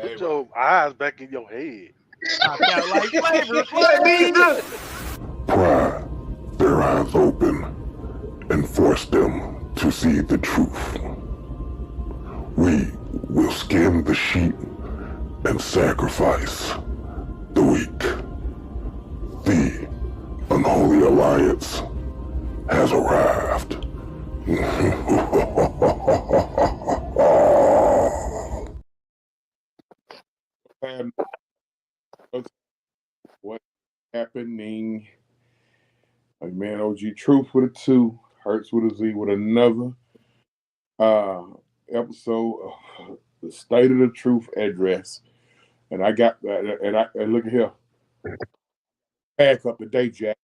Put your eyes back in your head. I got like flavor, flavor. Pry their eyes open and force them to see the truth. We will skin the sheep and sacrifice the weak. The unholy alliance has arrived. And what's happening? Like man, OG Truth with a 2, Hurts with a Z with another episode of the State of the Truth address. And I got that, and look at here. Back up today, Jack.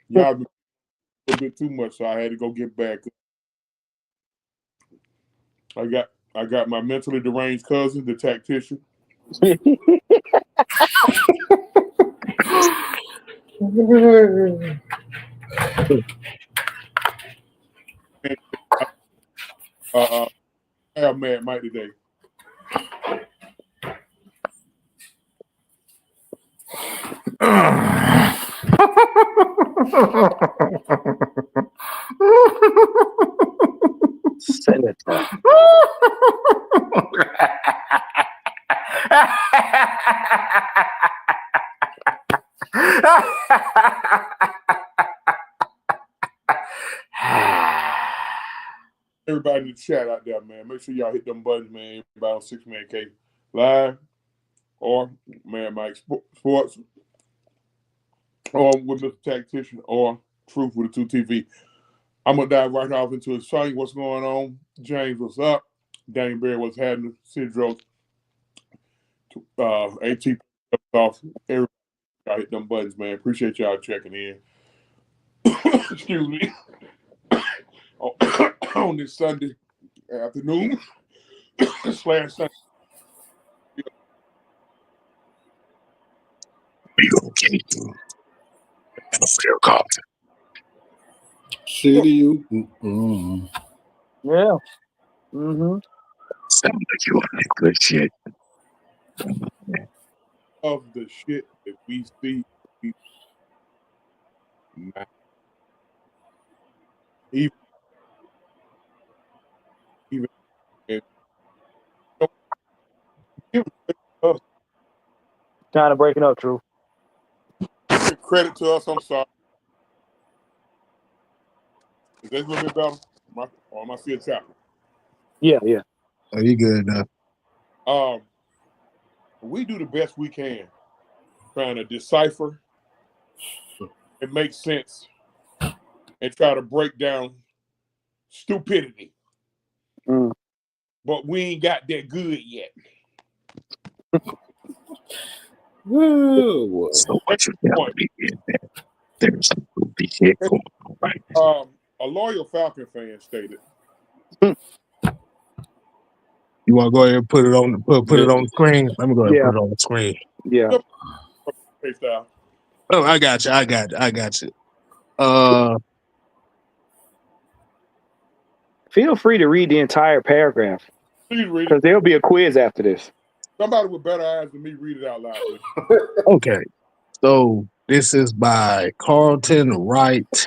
Y'all been a little bit too much, so I had to go get back. I got my mentally deranged cousin, the tactician. I'm mad Mike today. Senator. Everybody in the chat out there, man. Make sure y'all hit them buttons, man. Everybody on 6Man K Live or Man Mike Sports or with Mr. Tactician or Truth with the 2 TV. I'm going to dive right off into his song. What's going on? James, what's up? Danny Bear, what's happening? Sidro, AT off. Everybody hit them buttons, man. Appreciate y'all checking in. Excuse me. On this Sunday afternoon / Sunday. We gonna get it through. And a fair cop. See you. Yeah. Mm-hmm. Sound like you on that good shit. Of the shit that we see now. Even Kind of breaking up, True. give credit to us. I'm sorry. Is that a little bit better? Am I still chopping? Yeah. Oh, you good now? We do the best we can, trying to decipher and make sense, and try to break down stupidity. But we ain't got that good yet. So what you telling me is that there's some goofy shit going on right now. A loyal Falcon fan stated. You want to go ahead and put it on the screen? Let me go ahead and put it on the screen. Yeah. Oh, I got you. Feel free to read the entire paragraph. Please read it. Because there'll be a quiz after this. Somebody with better eyes than me read it out loud. Okay. So this is by Carlton Wright.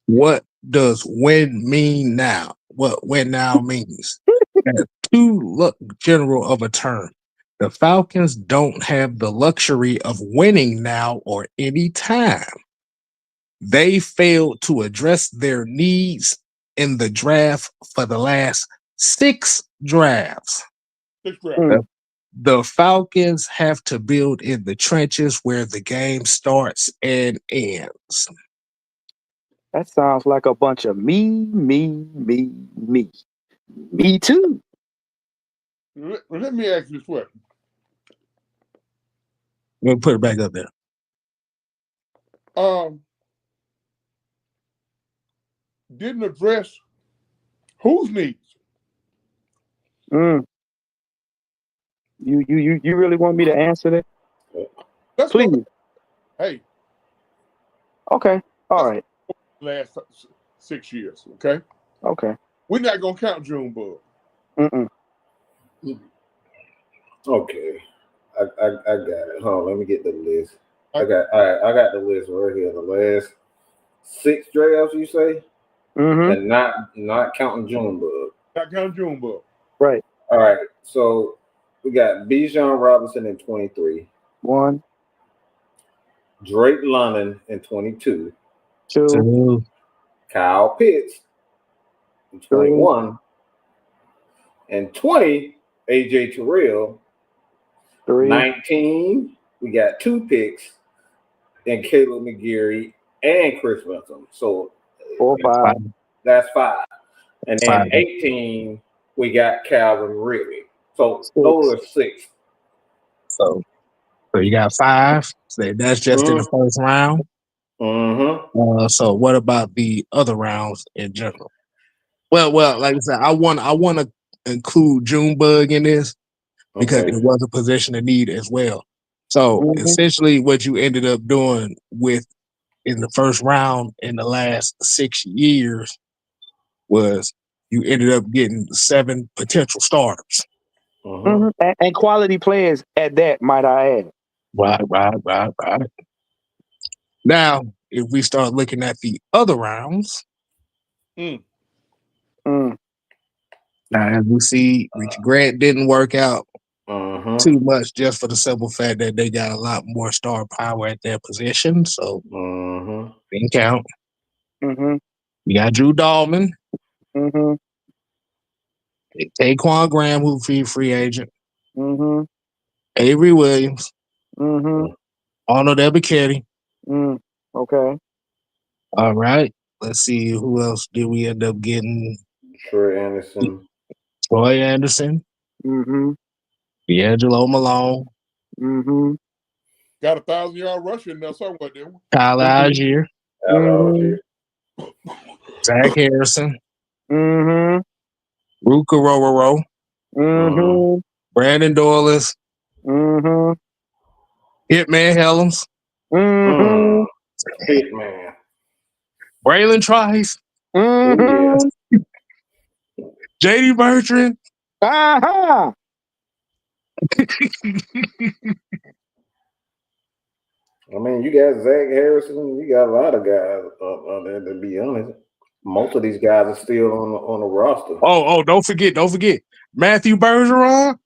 What does when mean now? What when now means? Too general of a term. The Falcons don't have the luxury of winning now or any time. They failed to address their needs in the draft for the last 6 drafts. The Falcons have to build in the trenches where the game starts and ends. That sounds like a bunch of me. Me too. Let me ask you this question. We'll put it back up there. Didn't address whose needs? You really want me to answer that? Please. Hey. Okay. All right. Last 6 years. Okay. Okay. We're not gonna count Junebug. Okay. I got it. Hold on, let me get the list. I got the list right here. The last 6 drafts, you say? And not counting Junebug. Not counting Junebug. Right. All right. So we got Bijan Robinson in 23. 1, Drake London in 22. 2, Kyle Pitts in 21. And 20, AJ Terrell. 3. 19, we got 2 picks, and Caleb McGarry and Chris Benson. So 4, 5. That's 5. And then 5. 18, we got Calvin Ridley. So 6. those are 6. So you got 5. So that's just in the first round. So what about the other rounds in general? Well, like I said, I want to include Junebug in this because it was a position of need as well. So essentially, what you ended up doing with in the first round in the last 6 years was you ended up getting 7 potential starters. And quality players at that, might I add. Right. Now, if we start looking at the other rounds, now as we see, Richie Grant didn't work out too much just for the simple fact that they got a lot more star power at their position. So, didn't count. We got Drew Dahlman. Taquan Graham, who free agent. Avery Williams. Arnold Ebiketie. Okay. All right. Let's see who else did we end up getting. Troy Anderson. D'Angelo Malone. Got a 1,000-yard rush in there somewhere, didn't we? Tyler Algier. Zach Harrison. Ruka Rororo. Brandon Doyles. Hitman Helms. Hitman. Braylon Trice. JD Bertrand. I mean, you got Zach Harrison. You got a lot of guys up there, to be honest. Most of these guys are still on the roster. Oh, don't forget. Matthew Bergeron.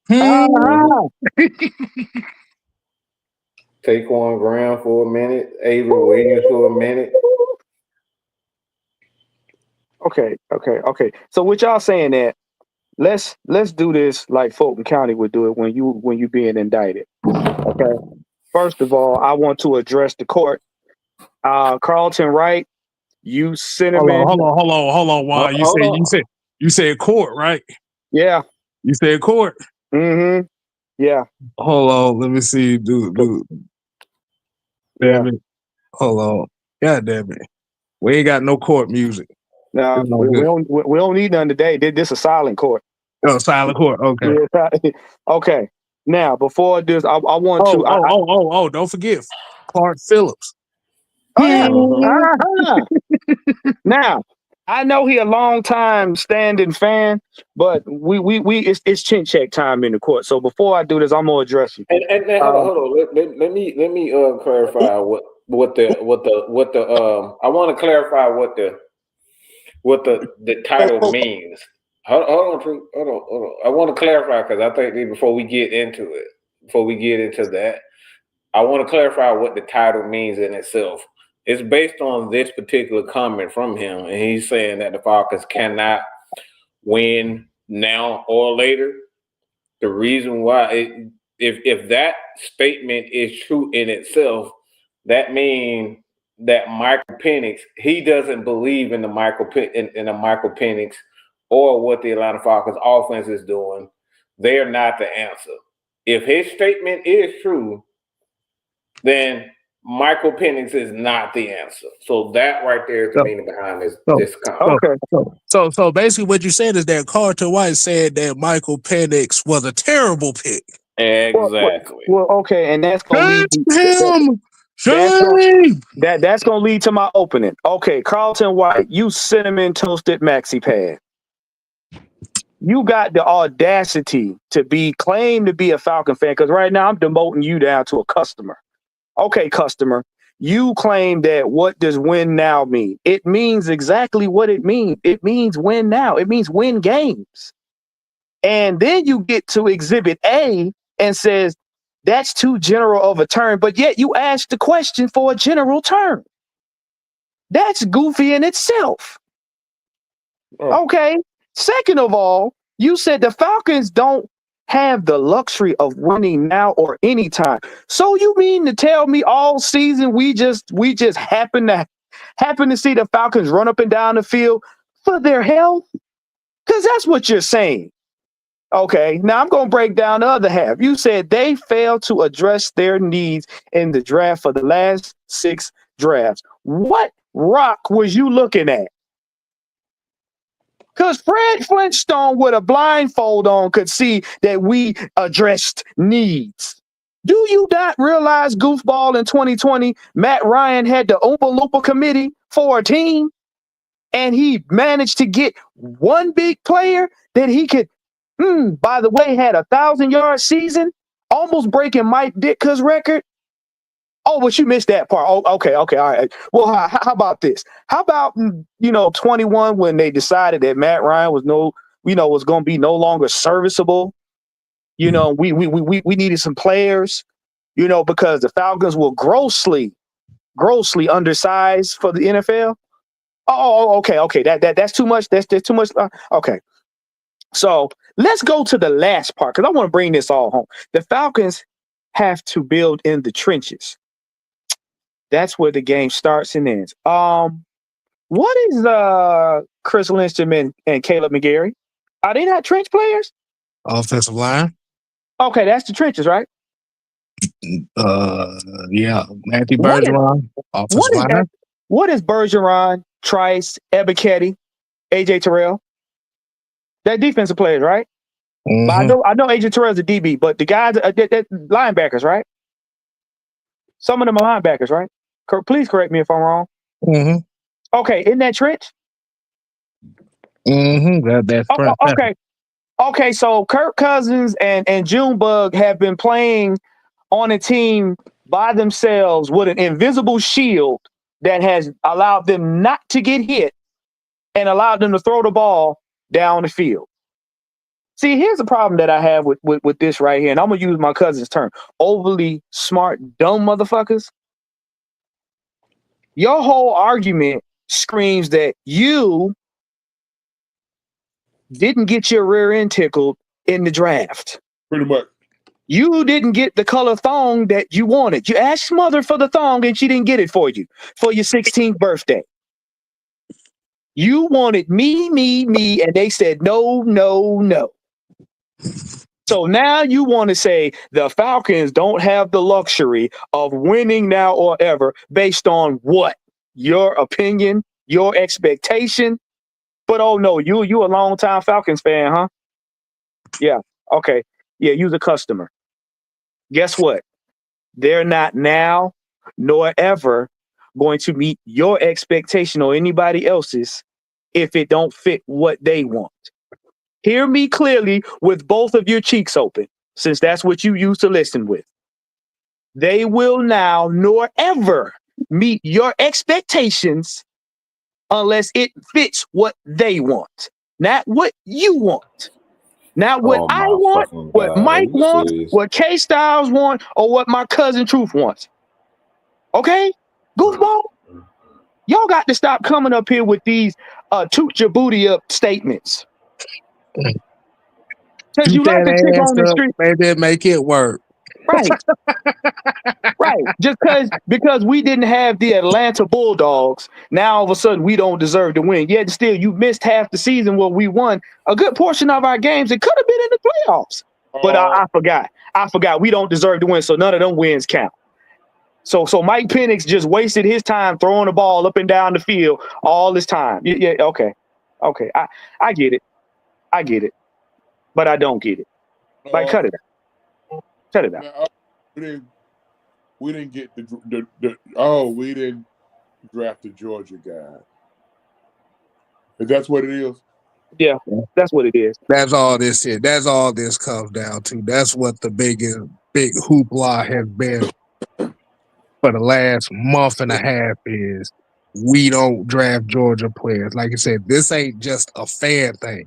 Taquan Graham for a minute. Avery Williams for a minute. Okay. So what y'all saying that let's do this like Fulton County would do it when you being indicted. Okay. First of all, I want to address the court. Carlton Wright, you cinnamon. Hold on. Why you said court, right? Yeah. You said court. Yeah. Hold on. Let me see, dude. Damn it. Hold on. God damn it. We ain't got no court music. No, we don't need none today. This is a silent court. Oh, silent court. Okay. Okay. Now, before this, I want to. Don't forget Clark Phillips. Now, I know he a long time standing fan, but we it's chin check time in the court. So before I do this, I'm gonna address you. And hold on. Let me clarify what the I want to clarify what the title means. Hold on. I want to clarify because I think before we get into that, I want to clarify what the title means in itself. It's based on this particular comment from him, and he's saying that the Falcons cannot win now or later. The reason why, if that statement is true in itself, that means that Michael Penix, he doesn't believe in the Michael Penix or what the Atlanta Falcons offense is doing. They're not the answer. If his statement is true, then Michael Penix is not the answer. So that right there is the meaning behind this comment. Okay. So basically what you said is that Carter White said that Michael Penix was a terrible pick. Exactly. Well, okay, and that's gonna that's gonna lead to my opening. Okay, Carlton White, you cinnamon toasted maxi pad. you got the audacity to claim to be a Falcon fan, because right now I'm demoting you down to a customer. Okay, customer, you claim that what does win now mean? It means exactly what it means. It means win now. It means win games. And then you get to Exhibit A and says that's too general of a term, but yet you asked the question for a general term. That's goofy in itself. Oh. Okay. Second of all, you said the Falcons don't have the luxury of winning now or anytime. So you mean to tell me all season we just happen to see the Falcons run up and down the field for their health? Because that's what you're saying. Okay, now I'm going to break down the other half. You said they failed to address their needs in the draft for the last 6 drafts. What rock was you looking at? Because Fred Flintstone with a blindfold on could see that we addressed needs. Do you not realize, goofball, in 2020, Matt Ryan had the Oompa Loompa committee for a team, and he managed to get one big player that he could, by the way, had 1,000-yard season, almost breaking Mike Ditka's record? Oh, but you missed that part. Oh, okay, all right. Well, how about this? How about 21 when they decided that Matt Ryan was was going to be no longer serviceable? We needed some players, because the Falcons were grossly undersized for the NFL. Oh, okay. That's too much. That's too much. Okay. So let's go to the last part, because I want to bring this all home. The Falcons have to build in the trenches. That's where the game starts and ends. What is Chris Lindstrom and Caleb McGarry? Are they not trench players? Offensive line. Okay, that's the trenches, right? Yeah. Matthew Bergeron, offensive line. What is Bergeron, Trice, Ebiketie, AJ Terrell? They're defensive players, right? Mm-hmm. But I know AJ Terrell's a DB, but the guys are linebackers, right? Some of them are linebackers, right? Please correct me if I'm wrong. Mm-hmm. Okay, in that trench? Mm-hmm. That's okay. Okay, so Kirk Cousins and Junebug have been playing on a team by themselves with an invisible shield that has allowed them not to get hit and allowed them to throw the ball down the field. See, here's the problem that I have with this right here, and I'm going to use my cousin's term: overly smart, dumb motherfuckers. Your whole argument screams that you didn't get your rear end tickled in the draft. Pretty much. You didn't get the color thong that you wanted. You asked mother for the thong and she didn't get it for you for your 16th birthday. You wanted me, and they said no. So now you want to say the Falcons don't have the luxury of winning now or ever based on what? Your opinion, your expectation? But oh no, you a long-time Falcons fan, huh? Yeah, okay. Yeah, you're the customer. Guess what? They're not now nor ever going to meet your expectation or anybody else's if it don't fit what they want. Hear me clearly with both of your cheeks open, since that's what you used to listen with. They will now nor ever meet your expectations unless it fits what they want, not what you want. Not what I want, what Mike wants, what K-Styles want, or what my cousin Truth wants. Okay? Goofball? Y'all got to stop coming up here with these toot your booty up statements. Because you like to kick on the street. Maybe make it work. Right. Right. Just because we didn't have the Atlanta Bulldogs, now all of a sudden we don't deserve to win. Yet still, you missed half the season where we won a good portion of our games. It could have been in the playoffs. But I forgot. We don't deserve to win, so none of them wins count. So Mike Penix just wasted his time throwing the ball up and down the field all this time. Yeah, okay. I get it. But I don't get it. Like, cut it out. Cut it out. We didn't get we didn't draft the Georgia guy. If that's what it is. Yeah, that's what it is. That's all this is. That's all this comes down to. That's what the big hoopla has been for the last month and a half is we don't draft Georgia players. Like I said, this ain't just a fan thing.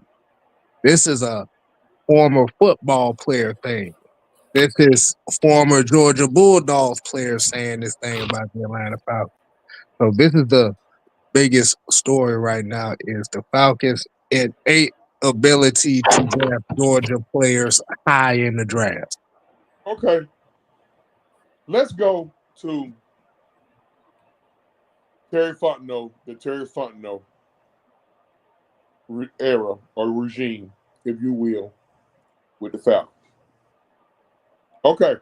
This is a former football player thing. This is former Georgia Bulldogs players saying this thing about the Atlanta Falcons. So this is the biggest story right now is the Falcons' innate ability to draft Georgia players high in the draft. Okay. Let's go to the Terry Fontenot era or regime, if you will, with the Falcons. Okay.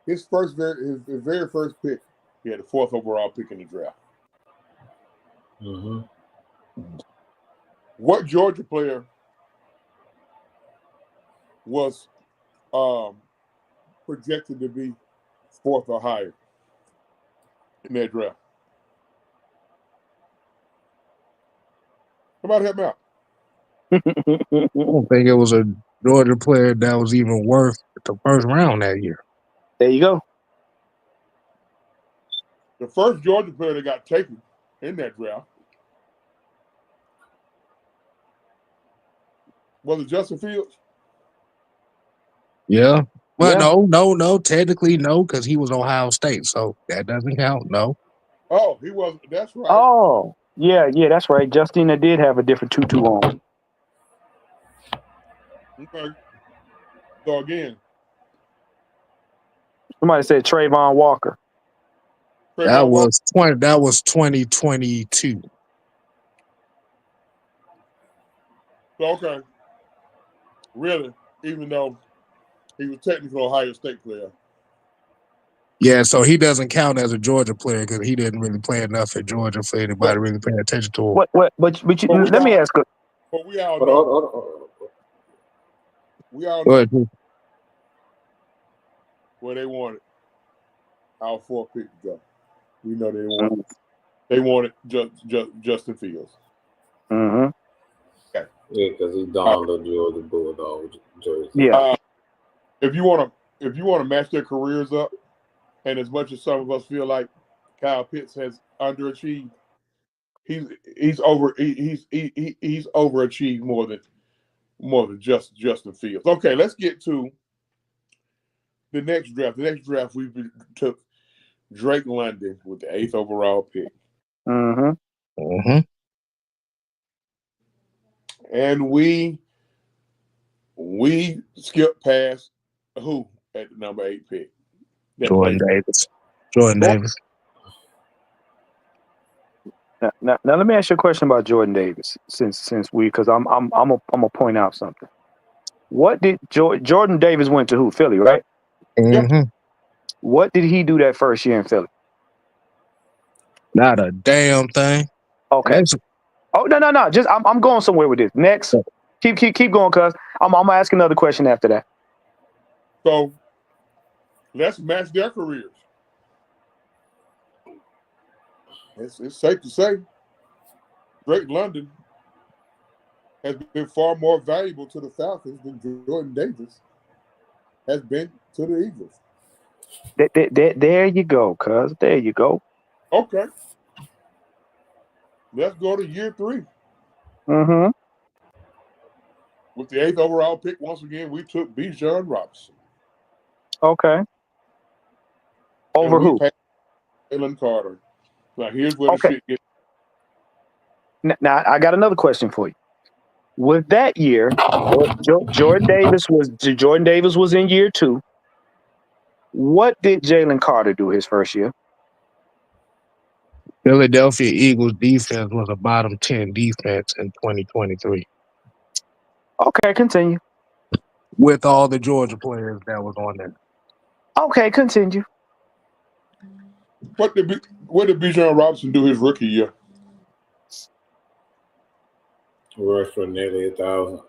His very first pick, he had the 4th overall pick in the draft. Mm-hmm. What Georgia player was projected to be 4th or higher in that draft? Somebody help me out. I don't think it was a Georgia player that was even worth the first round that year. There you go. The first Georgia player that got taken in that draft was it Justin Fields? Yeah. Well, Yeah. no. Technically, no, because he was Ohio State, so that doesn't count. No. Oh, he was. That's right. Oh, yeah, that's right. Justina did have a different tutu on. Okay. So again, Somebody said Trayvon Walker. That was 2022. So, okay. Really, even though he was technically an Ohio State player. Yeah, so he doesn't count as a Georgia player because he didn't really play enough at Georgia for anybody to really pay attention to him. But let me ask. But we all know. We all know where they wanted our 4th pick to go. We know they wanted Justin Fields. Mm-hmm. Okay. Yeah, because he donned the Georgia Bulldogs jersey. Yeah. If you want to match their careers up, and as much as some of us feel like Kyle Pitts has underachieved, he's overachieved more than just Justin Fields. Okay, let's get to the next draft. The next draft we took Drake London with the 8th overall pick. Mm-hmm. Mm-hmm. And we skipped past who at the number 8 pick? Jordan Davis. Now, let me ask you a question about Jordan Davis, because I'm gonna point out something. What did Jordan Davis went to? Who? Philly, right? Mm-hmm. Yep. What did he do that first year in Philly? Not a damn thing. Okay. Oh no. Just I'm going somewhere with this. Next, keep going, cuz I'm gonna ask another question after that. So let's match their careers. It's safe to say Drake London has been far more valuable to the Falcons than Jordan Davis has been to the Eagles. There you go, cuz. There you go. Okay. Let's go to year 3. Mm-hmm. With the 8th overall pick, once again, we took Bijan Robinson. Okay. Over who? Jalen Carter. Now, here's where the shit gets. Now, I got another question for you. With that year, Jordan Davis was in year 2. What did Jalen Carter do his first year? Philadelphia Eagles defense was a bottom 10 defense in 2023. Okay, continue. With all the Georgia players that was on there. Okay, continue. What did Bijan Robinson do his rookie year? Rushed for nearly 1,000.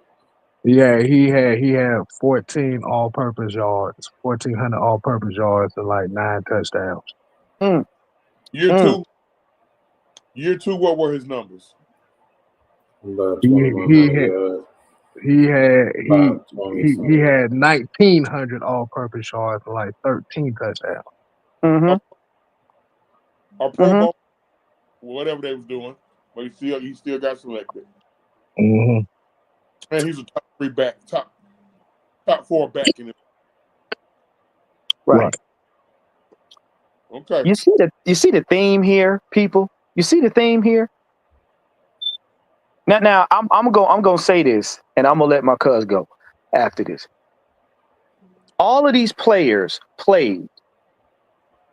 Yeah, he had 14 all-purpose yards, 1,400 all-purpose yards, and like 9 touchdowns. Year two, what were his numbers? About He 2,100 had yards. he had About 20 he something. had 1,900 all-purpose yards and like 13 touchdowns. Mm-hmm. Or Pro Mm-hmm. Bowl, whatever they was doing, but he still got selected. Mm-hmm. And he's a top 3 back, top 4 back in it. Right. Right. Okay. You see the theme here, people. You see the theme here. Now I'm gonna say this, and I'm gonna let my cuz go after this. All of these players played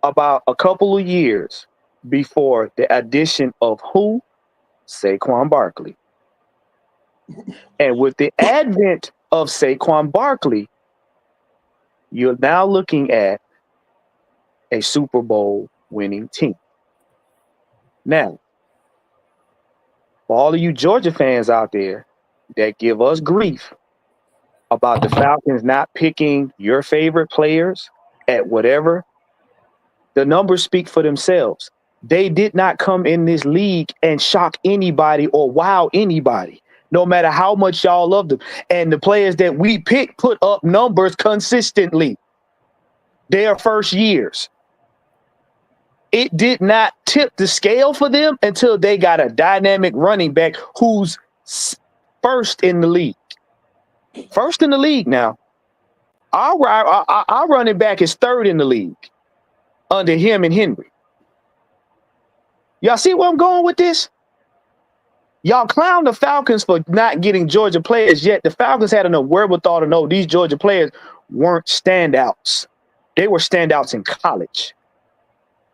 about a couple of years before the addition of who? Saquon Barkley. And with the advent of Saquon Barkley, you're now looking at a Super Bowl winning team. Now, for all of you Georgia fans out there that give us grief about the Falcons not picking your favorite players at whatever, the numbers speak for themselves. They did not come in this league and shock anybody or wow anybody, no matter how much y'all love them. And the players that we pick put up numbers consistently. Their first years. It did not tip the scale for them until they got a dynamic running back who's first in the league. First in the league now. Our running back is third in the league under him and Henry. Y'all see where I'm going with this? Y'all clown the Falcons for not getting Georgia players, yet the Falcons had enough wherewithal to know these Georgia players weren't standouts. They were standouts in college.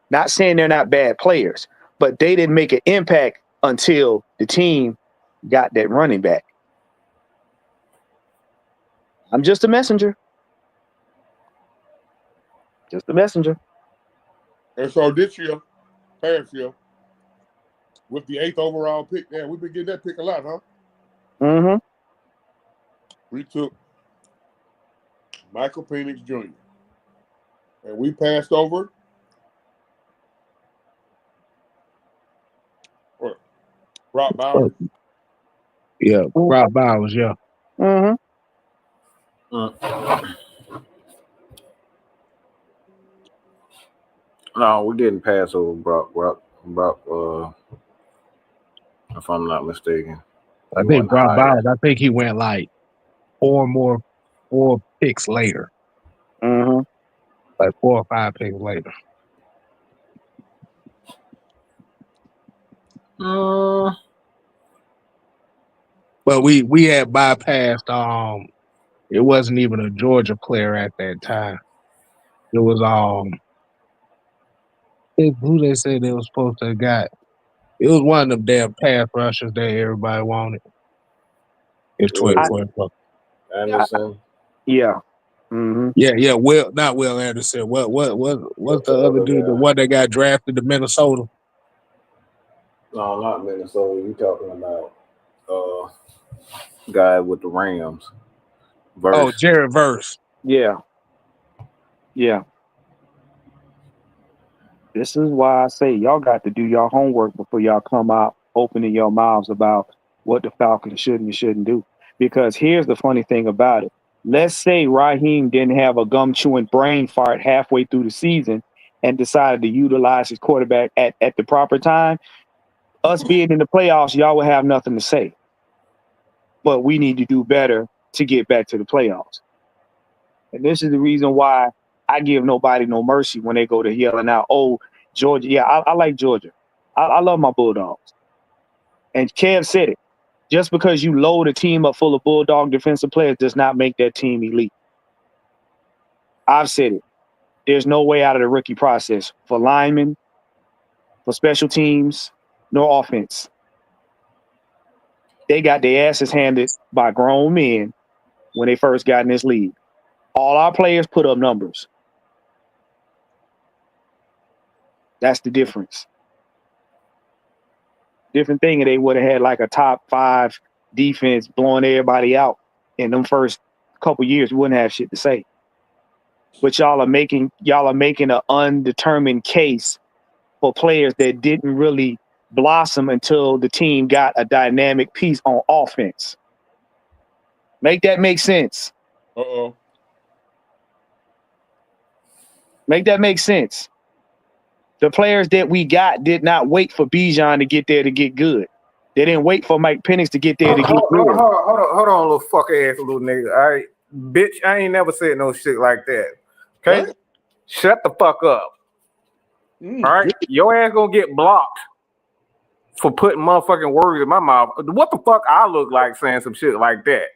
Not saying they're not bad players, but they didn't make an impact until the team got that running back. I'm just a messenger. Just a messenger. And so this year, past year, with the 8th overall pick, man, we've been getting that pick a lot, huh? Mm-hmm. We took Michael Penix Jr. And we passed over Rob Bowers. Yeah, Rob Bowers, yeah. Mm-hmm. No, we didn't pass over Brock, if I'm not mistaken. I He think went Rob higher. Bowers, I think he went like four picks later. Mm-hmm. Like 4 or 5 picks later. But we had bypassed it wasn't even a Georgia player at that time. It was who they said they was supposed to have got. It was one of them damn pass rushers that everybody wanted. It's 12. Anderson. Yeah. Mm-hmm. Yeah. Not Will Anderson. What's the other dude? The one that got drafted to Minnesota? No, not Minnesota. You talking about guy with the Rams. Verse. Oh, Jared Verse. Yeah. Yeah. This is why I say y'all got to do your homework before y'all come out opening your mouths about what the Falcons should and shouldn't do. Because here's the funny thing about it. Let's say Raheem didn't have a gum-chewing brain fart halfway through the season and decided to utilize his quarterback at the proper time. Us being in the playoffs, y'all would have nothing to say. But we need to do better to get back to the playoffs. And this is the reason why I give nobody no mercy when they go to yelling out, oh, Georgia. Yeah, I like Georgia. I love my Bulldogs. And Kev said it. Just because you load a team up full of Bulldog defensive players does not make that team elite. I've said it. There's no way out of the rookie process for linemen, for special teams, nor offense. They got their asses handed by grown men when they first got in this league. All our players put up numbers. That's the difference. Different thing, and they would have had like a top 5 defense blowing everybody out in them first couple years. We wouldn't have shit to say. But y'all are making an undetermined case for players that didn't really blossom until the team got a dynamic piece on offense. Make that make sense. Make that make sense. The players that we got did not wait for Bijan to get there to get good. They didn't wait for Mike Penix to get there to get good. Hold on, little fuck ass little nigga. All right, bitch, I ain't never said no shit like that. Okay? What? Shut the fuck up. All right? Your ass gonna get blocked for putting motherfucking words in my mouth. What the fuck I look like saying some shit like that?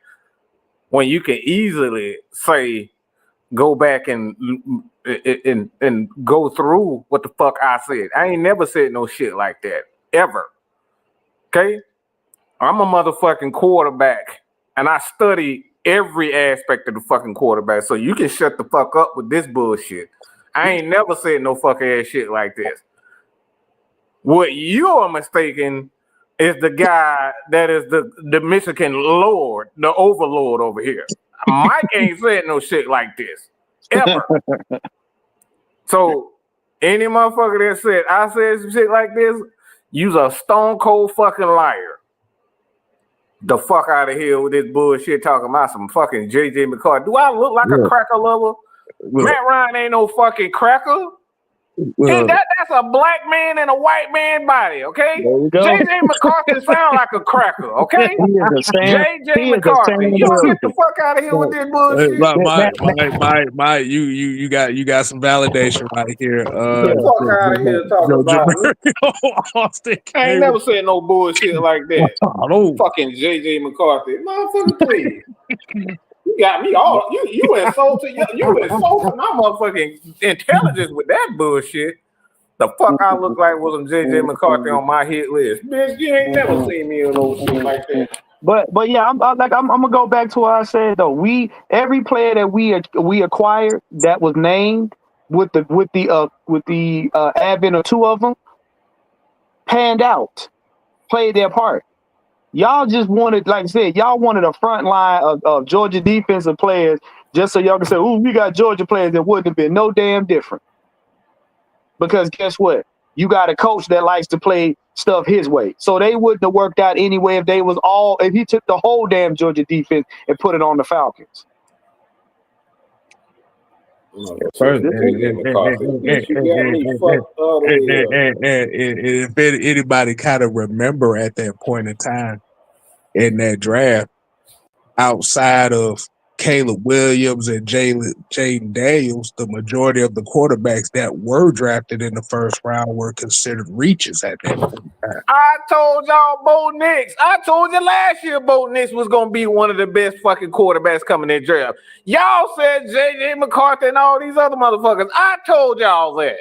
When you can easily say, go back and go through what the fuck I said. I ain't never said no shit like that. Ever. Okay? I'm a motherfucking quarterback. And I study every aspect of the fucking quarterback. So you can shut the fuck up with this bullshit. I ain't never said no fuck ass shit like this. What you are mistaken is the guy that is the Michigan Lord, the overlord over here. Mike ain't said no shit like this. Ever. So any motherfucker that said I said some shit like this, you's a stone cold fucking liar. The fuck out of here with this bullshit talking about some fucking JJ McCarthy. Do I look like a cracker lover? Matt Ryan ain't no fucking cracker. That's a black man and a white man body, okay? JJ McCarthy sound like a cracker, okay? JJ McCarthy. You don't get the fuck out of here with this bullshit. Mike, you got some validation right here. Get the fuck out of here talking about Austin. I ain't never said no bullshit like that. Fucking JJ McCarthy. Motherfucker, please. You got me all you insulted my motherfucking intelligence with that bullshit. The fuck I look like was some JJ McCarthy on my hit list. Bitch, you ain't never seen me on no shit like that. But yeah, I'm gonna go back to what I said though. Every player that we acquired that was named with the advent of two of them panned out, played their part. Y'all just wanted, like I said, y'all wanted a front line of Georgia defensive players just so y'all can say, "Ooh, we got Georgia players." That wouldn't have been no damn different. Because guess what? You got a coach that likes to play stuff his way. So they wouldn't have worked out anyway if he took the whole damn Georgia defense and put it on the Falcons. If anybody kind of remember at that point in time in that draft, outside of Caleb Williams and Jaden Daniels, the majority of the quarterbacks that were drafted in the first round were considered reaches at that point in time. I told y'all Bo Nix. I told you last year Bo Nix was going to be one of the best fucking quarterbacks coming in draft. Y'all said J.J. McCarthy and all these other motherfuckers. I told y'all that.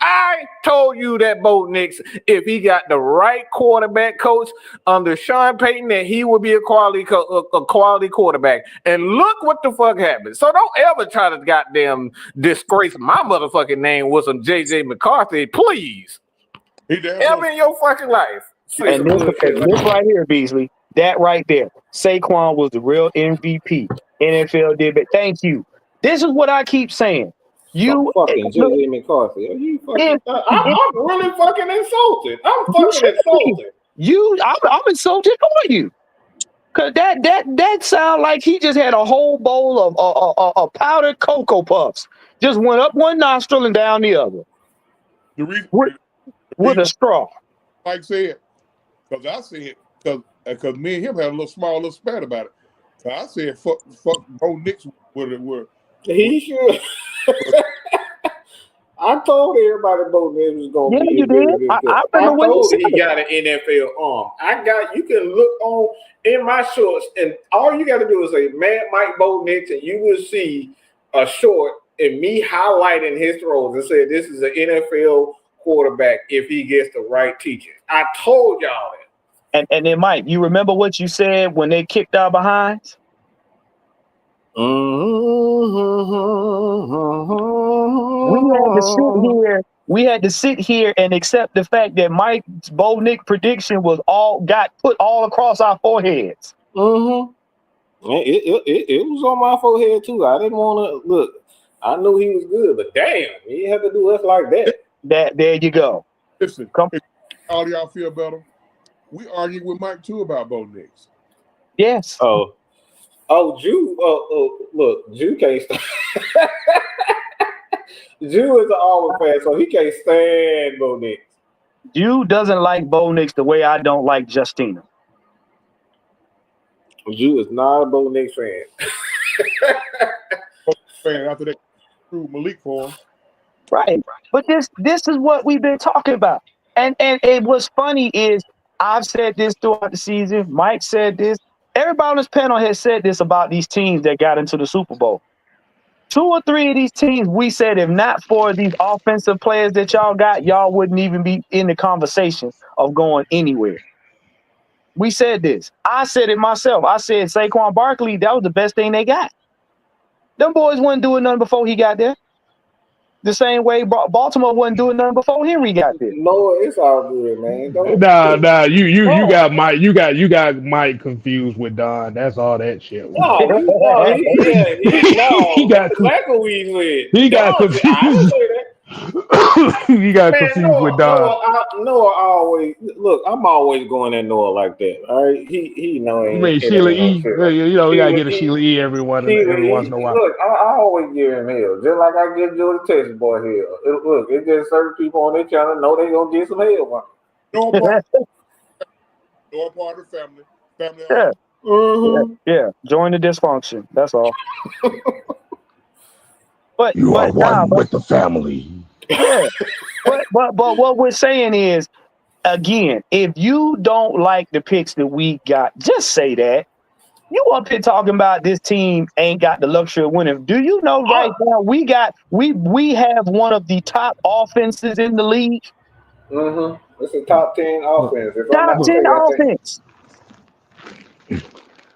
I told you that Bo Nix, if he got the right quarterback coach under Sean Payton, that he would be a quality quarterback. And look what the fuck happened. So don't ever try to goddamn disgrace my motherfucking name with some J.J. McCarthy, please. Ever in your fucking life. And this right here, Beasley, that right there, Saquon was the real MVP. NFL did it. Thank you. This is what I keep saying. You fucking J.J. McCarthy. I'm really fucking insulted. I'm fucking insulted. I'm insulted on you. Cause that sound like he just had a whole bowl of powdered Cocoa Puffs. Just went up one nostril and down the other. The reason with a straw. Like said, because I said, because me and him had a little spat about it. So I said, fuck Bo Nix with it. He should. I told everybody Bo Nix was going to be. You did. I remember when he got an NFL arm. You can look on in my shorts, and all you got to do is say, "Man, Mike Bo Nix," and you will see a short and me highlighting his throws and say, "This is an NFL quarterback if he gets the right teaching." I told y'all that. And then, Mike, you remember what you said when they kicked our behinds? We had to sit here and accept the fact that Mike Bo Nix prediction was got put all across our foreheads. It was on my forehead too. I didn't want to look. I knew he was good, but damn, he had to do us like that. There you go. Listen, all y'all feel better. We argued with Mike too about Bo Nix. Yes. Oh, Jew. Look, Jew can't stand. Jew is an Auburn fan, so he can't stand Bo Nix. Jew doesn't like Bo Nix the way I don't like Justina. Jew is not a Bo Nix fan. Fan after they threw Malik for him. Right. But this is what we've been talking about. And what's funny is I've said this throughout the season. Mike said this. Everybody on this panel has said this about these teams that got into the Super Bowl. 2 or 3 of these teams, we said if not for these offensive players that y'all got, y'all wouldn't even be in the conversation of going anywhere. We said this. I said it myself. I said Saquon Barkley, that was the best thing they got. Them boys wasn't doing nothing before he got there. The same way Baltimore wasn't doing nothing before Henry got there. No, it's all good, man. Nah. You got Mike. You got Mike confused with Don. That's all that shit was. No, He got that's exactly what he said. He got Don said, I didn't confused. say that. You got Man, confused with Don. Noah always look. I'm always going at Noah like that. All right, he know. I mean, Sheila E. You know, we gotta get a Sheila E. every once in a while. Look, I always give him hell, just like I give Joe the Texas boy hell. Look, it's just certain people on their channel know they gonna get some hell. No part of the family. Yeah. Mm-hmm. Yeah. Join the dysfunction. That's all. But You are one but with the family. yeah. But what we're saying is, again, if you don't like the picks that we got, just say that. You up here talking about this team ain't got the luxury of winning. Do you know right now we have one of the top offenses in the league? Mm-hmm. It's a top 10 offense. If I'm Top not 10 mistaken, offense.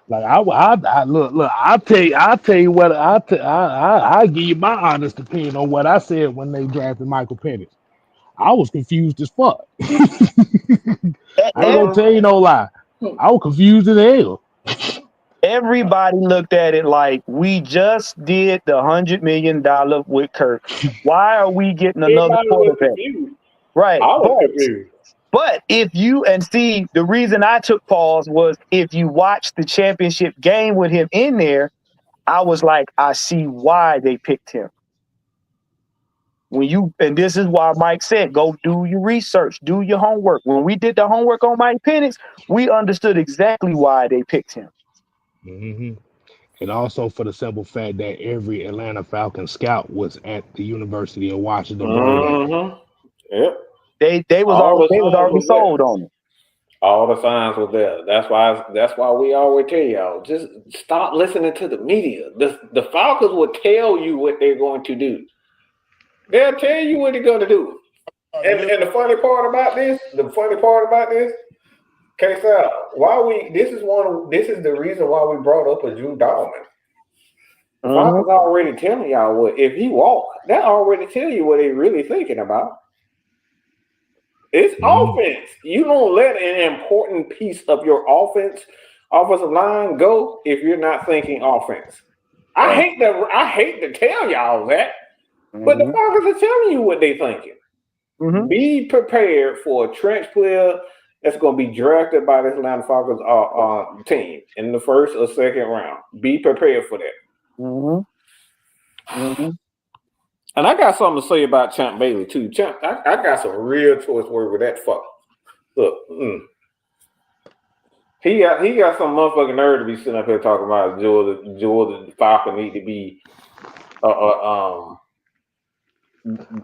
Like I look. I'll tell you what. I give you my honest opinion on what I said when they drafted Michael Penix. I was confused as fuck. I ain't gonna tell you no lie. I was confused as hell. Everybody looked at it like we just did the $100 million with Kirk. Why are we getting another quarterback? Right. I was confused. But if you and see, the reason I took pause was if you watch the championship game with him in there, I was like, I see why they picked him. And this is why Mike said, go do your research, do your homework. When we did the homework on Mike Penix, we understood exactly why they picked him. Mm-hmm. And also for the simple fact that every Atlanta Falcons scout was at the University of Washington. Yep. They was already sold on it. All the signs were there. That's why we always tell y'all, just stop listening to the media. The Falcons will tell you what they're going to do. They'll tell you what they're going to do. And the funny part about this, case out, this is the reason why we brought up a Drew Dalman. The Falcons already telling y'all what, if he walk, they already tell you what they really thinking about. It's offense. You don't let an important piece of your offensive line go if you're not thinking offense. I hate to tell y'all that, but the Falcons are telling you what they're thinking. Be prepared for a trench player that's going to be drafted by this Atlanta Falcons team in the first or second round. Be prepared for that. And I got something to say about Champ Bailey too. Champ, I got some real choice word with that fuck. Look, he got some motherfucking nerve to be sitting up here talking about Georgia Falcon need to be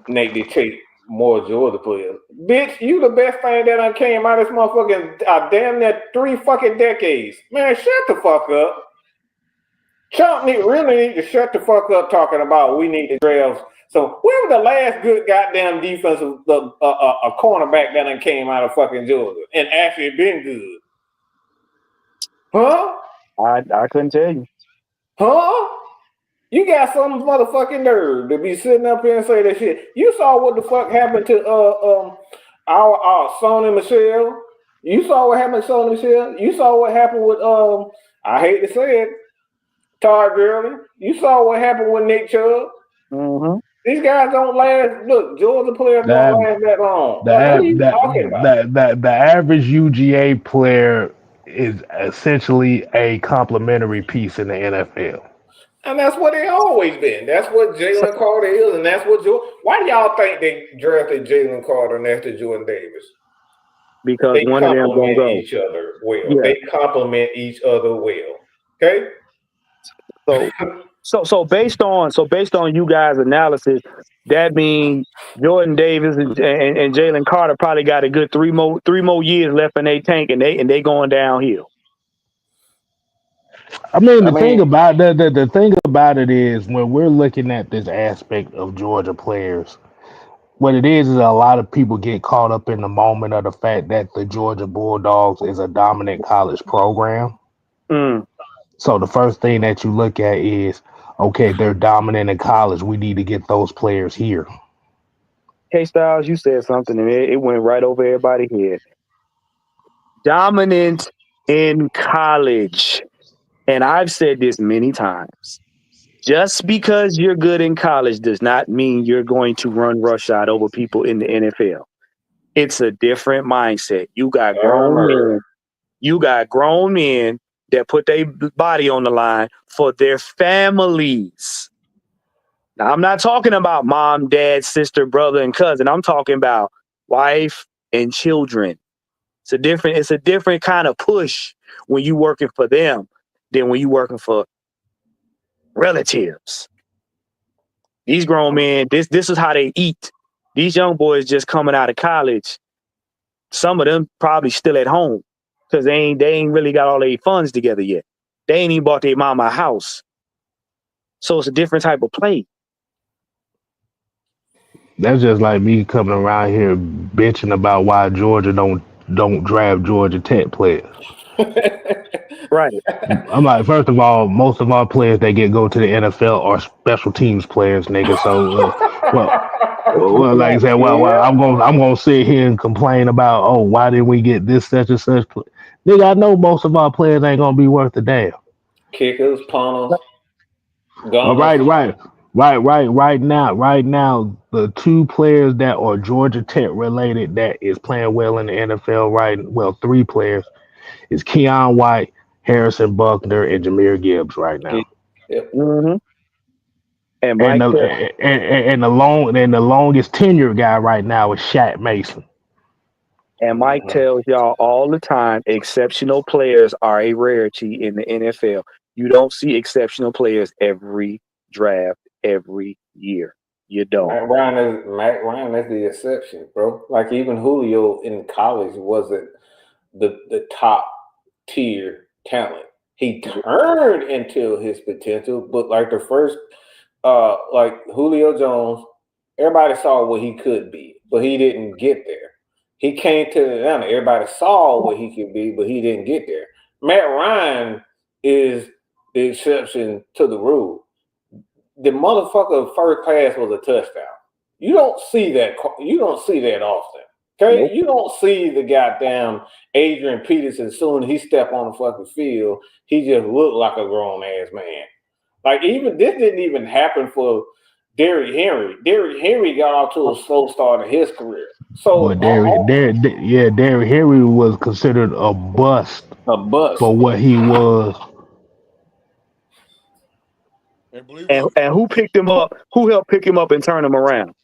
Nate they take more Georgia players. Bitch, you the best thing that I came out of this motherfucking damn near 3 fucking decades. Man, shut the fuck up. Champ really need to shut the fuck up talking about we need to draft. So where was the last good goddamn defensive a cornerback that came out of fucking Georgia and actually been good? Huh? I couldn't tell you. Huh? You got some motherfucking nerve to be sitting up here and say that shit. You saw what the fuck happened to our Sony Michelle. You saw what happened to Sony Michelle. You saw what happened with I hate to say it, Todd Gurley. You saw what happened with Nick Chubb. These guys don't last. Look, Georgia players don't last that long. Like, what are you talking about? The average UGA player is essentially a complementary piece in the NFL. And that's what they always been. That's what Jalen Carter is, and that's what Why do y'all think they drafted Jalen Carter next to Jordan Davis? Because they one of them gonna go. each other well. Yeah. They complement each other well. Okay. So based on you guys' analysis, that means Jordan Davis and Jalen Carter probably got a good three more years left in their tank, and they going downhill. I mean, the thing about it is when we're looking at this aspect of Georgia players, what it is a lot of people get caught up in the moment of the fact that the Georgia Bulldogs is a dominant college program. Mm. So the first thing that you look at is, okay, they're dominant in college. We need to get those players here. Hey, Styles, you said something and it went right over everybody's head. Dominant in college. And I've said this many times. Just because you're good in college does not mean you're going to run roughshod over people in the NFL. It's a different mindset. You got grown men that put their body on the line for their families. Now, I'm not talking about mom, dad, sister, brother, and cousin. I'm talking about wife and children. It's a different kind of push when you working for them than when you working for relatives. These grown men, this is how they eat. These young boys just coming out of college, some of them probably still at home because they ain't really got all their funds together yet. They ain't even bought their mama a house. So it's a different type of play. That's just like me coming around here bitching about why Georgia don't draft Georgia Tech players. Right. I'm like, first of all, most of our players that go to the NFL are special teams players, nigga. So, well, like I said, I'm gonna sit here and complain about, oh, why didn't we get this such and such? Nigga, I know most of our players ain't gonna be worth a damn. Kickers, punters, gunners. Right now, the two players that are Georgia Tech related that is playing well in the NFL, three players is Keon White, Harrison Buckner, and Jahmyr Gibbs right now. Yep. Mm-hmm. And the longest tenured guy right now is Shaq Mason. And Mike tells y'all all the time, exceptional players are a rarity in the NFL. You don't see exceptional players every draft, every year. You don't. Matt Ryan is the exception, bro. Like even Julio in college wasn't the top tier talent. He turned into his potential, but like the first like Julio Jones, everybody saw what he could be, but he didn't get there. He came to Atlanta. Everybody saw what he could be, but he didn't get there. Matt Ryan is the exception to the rule. The motherfucker first pass was a touchdown. You don't see that. You don't see that often. Okay, nope. You don't see the goddamn Adrian Peterson. Soon as he step on the fucking field, he just looked like a grown ass man. Like even this didn't even happen for Derrick Henry. Derrick Henry got off to a slow start in his career. So Derrick Henry was considered a bust for what he was. And who picked him up? Who helped pick him up and turn him around?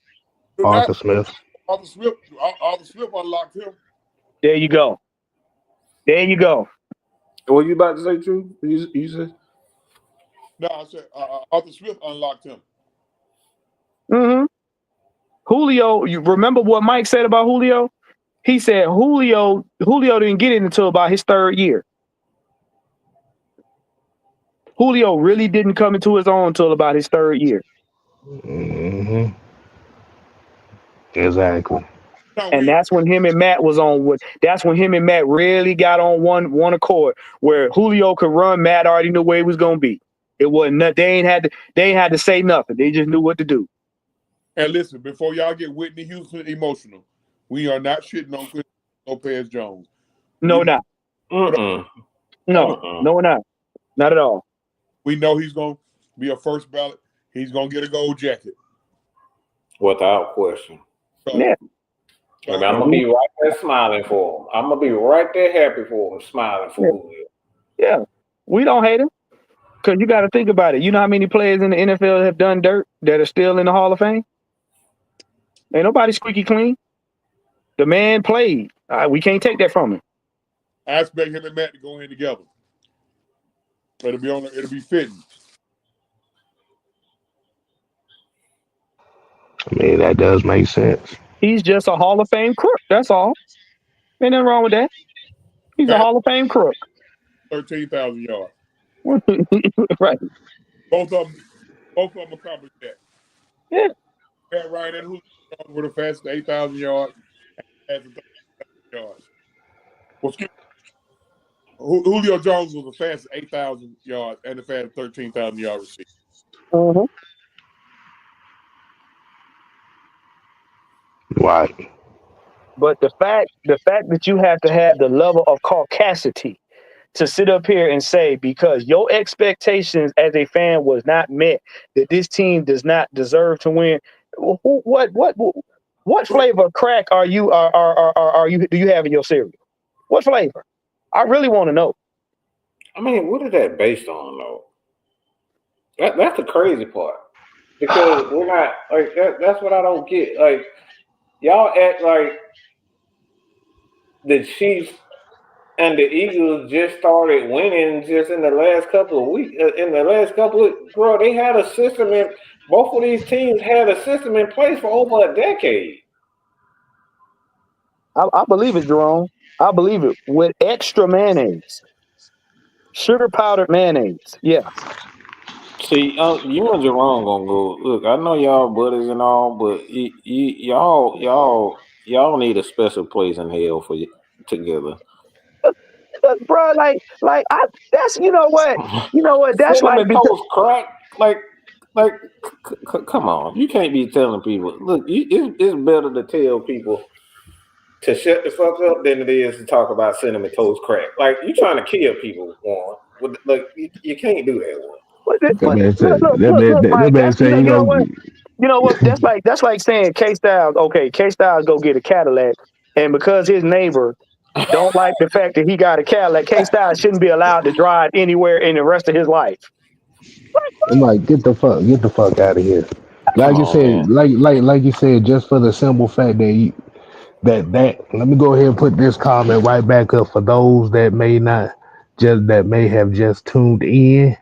Arthur Smith. Arthur Smith unlocked him. There you go. What you about to say, Drew? You said? No, I said Arthur Smith unlocked him. Mm-hmm. Julio, you remember what Mike said about Julio? He said Julio didn't get it until about his third year. Julio really didn't come into his own until about his third year. Mm-hmm. Exactly. And that's when him and Matt was on. That's when him and Matt really got on one accord, where Julio could run. Matt already knew where he was gonna be. It wasn't. They ain't had to say nothing. They just knew what to do. And listen, before y'all get Whitney Houston emotional, we are not shitting on Chris Lopez Jones. No, not. No, we're not. Not at all. We know he's gonna be a first ballot. He's gonna get a gold jacket. Without question. So, Yeah. And I'm gonna be right there smiling for him. I'm gonna be right there happy for him, smiling for him. Yeah. We don't hate him. Because you got to think about it. You know how many players in the NFL have done dirt that are still in the Hall of Fame? Ain't nobody squeaky clean. The man played. We can't take that from him. I expect him and Matt to go in together. It'll be fitting. I mean, that does make sense. He's just a Hall of Fame crook. That's all. Ain't nothing wrong with that. He's a Hall of Fame crook. 13,000 yards. Right. Both of them accomplished that. Yeah. Matt Ryan and Julio Jones were the fastest 8,000 yards and 13,000 yards. Well, Julio Jones was the fastest 8,000 yards and the fastest 13,000 yard receiver. Mm-hmm. Right. But the fact that you have to have the level of caucasity to sit up here and say, because your expectations as a fan was not met, that this team does not deserve to win. What flavor of crack are you do you have in your cereal? What flavor? I really want to know. I mean, what is that based on, though? That's the crazy part, because we're not like that. That's what I don't get. Like, y'all act like the Chiefs and the Eagles just started winning just in the last couple of weeks. Bro, they had a system in. Both of these teams had a system in place for over a decade. I believe it, Jerome. I believe it with extra mayonnaise, sugar powdered mayonnaise. Yeah. See, you and Jerome gonna go. Look, I know y'all buddies and all, but y'all need a special place in hell for you together. Bro, that's you know what that's like Cinnamon toast crack, come on, you can't be telling people. Look, it's better to tell people to shut the fuck up than it is to talk about cinnamon toast crack. Like, you trying to kill people, Warren. Like, you can't do that, Warren. That man said, you know what? That's like saying K Styles. Okay, K Styles go get a Cadillac, and because his neighbor don't like the fact that he got a Cadillac, K Styles shouldn't be allowed to drive anywhere in the rest of his life. I'm like, get the fuck out of here. Like Come you on, said, man. like you said, just for the simple fact that let me go ahead and put this comment right back up for those that may have just tuned in.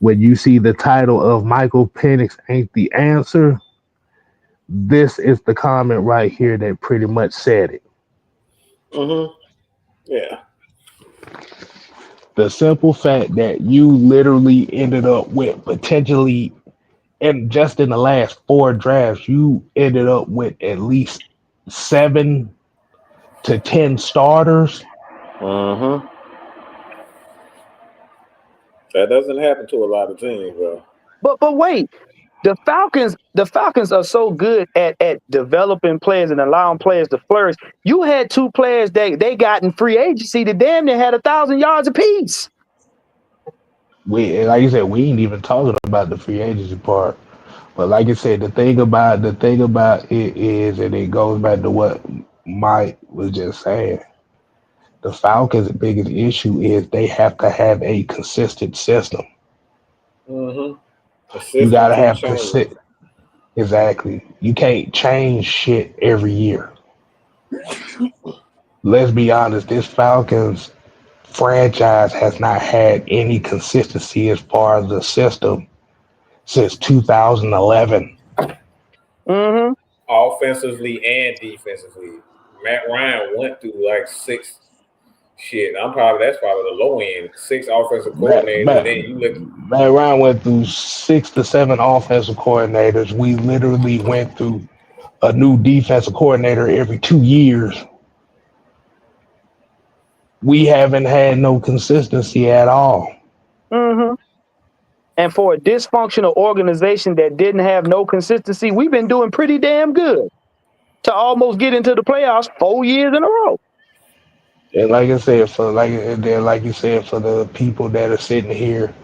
When you see the title of Michael Penix ain't the answer, this is the comment right here that pretty much said it. Yeah. The simple fact that you literally ended up with potentially, and just in the last 4 drafts, you ended up with at least 7 to 10 starters. That doesn't happen to a lot of teams, bro. But wait, the Falcons are so good at developing players and allowing players to flourish. You had 2 players that they got in free agency that damn near had 1,000 yards apiece. Like you said, we ain't even talking about the free agency part. But like I said, the thing about it is, and it goes back to what Mike was just saying. The Falcons' biggest issue is they have to have a consistent system. The You system gotta keep have changing. exactly. You can't change shit every year. Let's be honest, this Falcons franchise has not had any consistency as far as the system since 2011. Offensively and defensively. Matt Ryan went through like 6 that's probably the low end. 6 offensive coordinators, and then you look. Matt Ryan went through 6 to 7 offensive coordinators. We literally went through a new defensive coordinator every 2 years. We haven't had no consistency at all. And for a dysfunctional organization that didn't have no consistency, we've been doing pretty damn good to almost get into the playoffs 4 years in a row. And like I said, like you said, for the people that are sitting here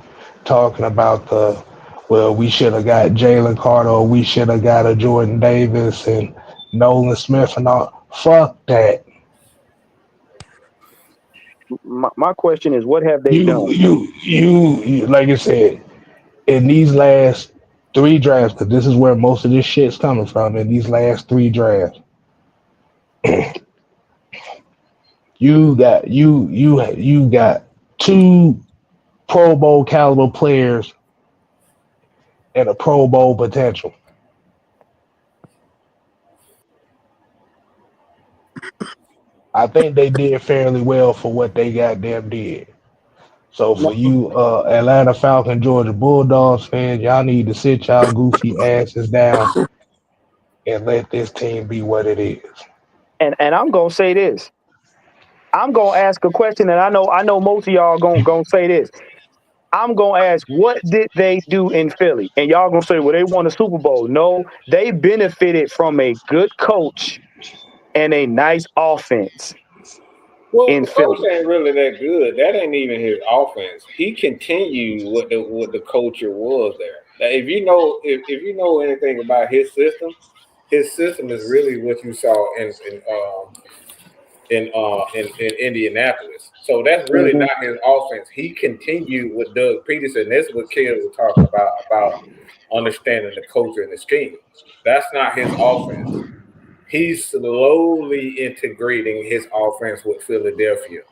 talking about well, we should have got Jalen Carter, or we should have got a Jordan Davis and Nolan Smith and all. Fuck that. My question is, what have they You, done? you, you, like I said, in these last three drafts, because this is where most of this shit's coming from. In these last three drafts, you got two Pro Bowl caliber players and a Pro Bowl potential. I think they did fairly well for what they goddamn did. So for you, Atlanta Falcon, Georgia Bulldogs fans, y'all need to sit y'all goofy asses down and let this team be what it is. And I'm gonna say this. I'm gonna ask a question, and I know most of y'all gonna say this. I'm gonna ask, what did they do in Philly? And y'all gonna say, well, they won a Super Bowl. No, they benefited from a good coach and a nice offense Well, in the coach Philly. ain't really that good. That ain't even his offense. He continued what the culture was there. Now, if you know anything about his system is really what you saw in Indianapolis. So that's really Mm-hmm. not his offense. He continued with Doug Peterson. That's what Ken was talking about understanding the culture and the scheme. That's not his offense. He's slowly integrating his offense with Philadelphia.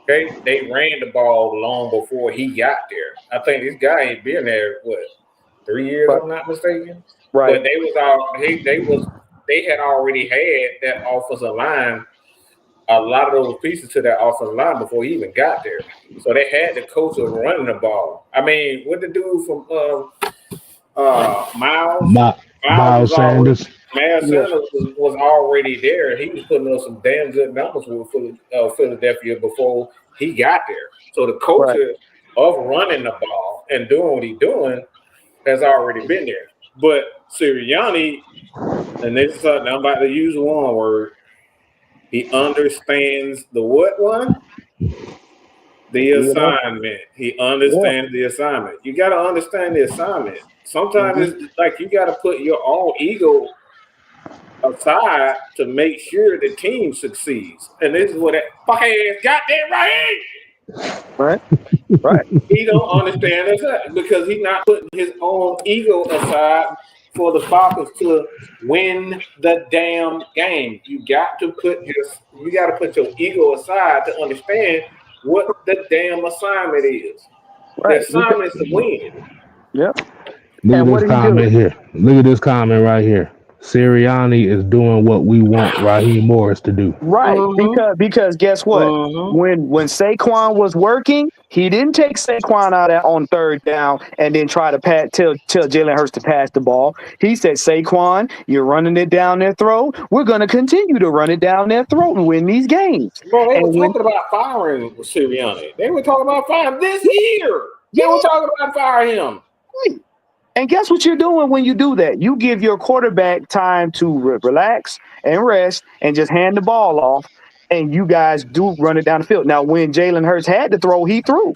Okay, they ran the ball long before he got there. I think this guy ain't been there 3 years, Right. if I'm not mistaken. Right. But they had already had that offensive line, a lot of those pieces to that offensive line before he even got there. So they had the coach of running the ball. I mean, what the dude from Miles Miles was already Sanders. Miles Yeah. Sanders was already there. He was putting up some damn good numbers with Philadelphia before he got there. So the Right. culture of running the ball and doing what he's doing has already been there. But Sirianni, and this is something I'm about to use one word, he understands the what one? The You know? assignment. He Yeah. understands the assignment. You got to understand the assignment. Sometimes Mm-hmm. it's like you got to put your own ego aside to make sure the team succeeds. And this is what that fuckhead goddamn right. Right. Right. He don't understand that because he's not putting his own ego aside for the Falcons to win the damn game. You got to put your ego aside to understand what the damn assignment is. The Right. assignment is to win. Yep. Look at And what this did he do? comment here. Look at this comment right here. Sirianni is doing what we want Raheem Morris to do. Right, because guess what? When Saquon was working, he didn't take Saquon out on third down and then try to tell Jalen Hurts to pass the ball. He said, Saquon, you're running it down their throat. We're going to continue to run it down their throat and win these games. Bro, they were And when talking about firing Sirianni. They were talking about firing this year. They yeah, were talking about firing him. right. And guess what you're doing when you do that? You give your quarterback time to relax and rest and just hand the ball off, and you guys do run it down the field. Now, when Jalen Hurts had to throw, he threw.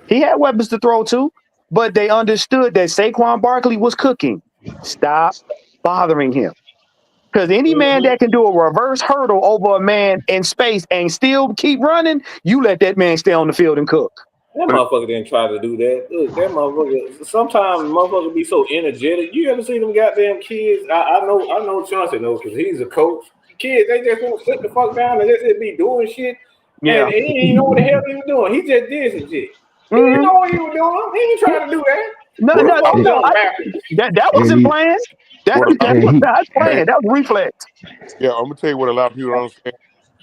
He had weapons to throw to, but they understood that Saquon Barkley was cooking. Stop bothering him. Because any man that can do a reverse hurdle over a man in space and still keep running, you let that man stay on the field and cook. That motherfucker didn't try to do that. Look, that motherfucker. Sometimes motherfucker be so energetic. You ever see them goddamn kids? I know Chauncey knows because he's a coach. Kids, they just want to sit the fuck down and just be doing shit. Yeah. And he didn't even know what the hell he was doing. He just did some shit. He Mhm. didn't know what he was doing. He didn't try to do that. No, What no, the fuck no. done happened? That wasn't planned. That was not planned. That was reflex. Yeah, I'm gonna tell you what a lot of people don't understand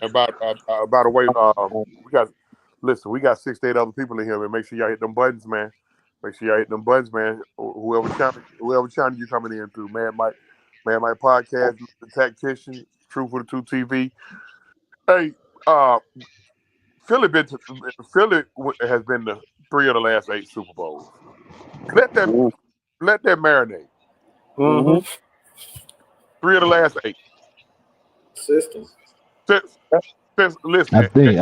about by the way, we got 6 to 8 other people in here, man. Make sure y'all hit them buttons, man. Make sure y'all hit them buttons, man. Whoever channel you coming in through, Man Mike Podcast, The Tactician, True for the Two TV. Hey, Philly has been to 3 of the last 8 Super Bowls. Let that marinate. Mm-hmm. 3 of the last 8. System. Listen, I think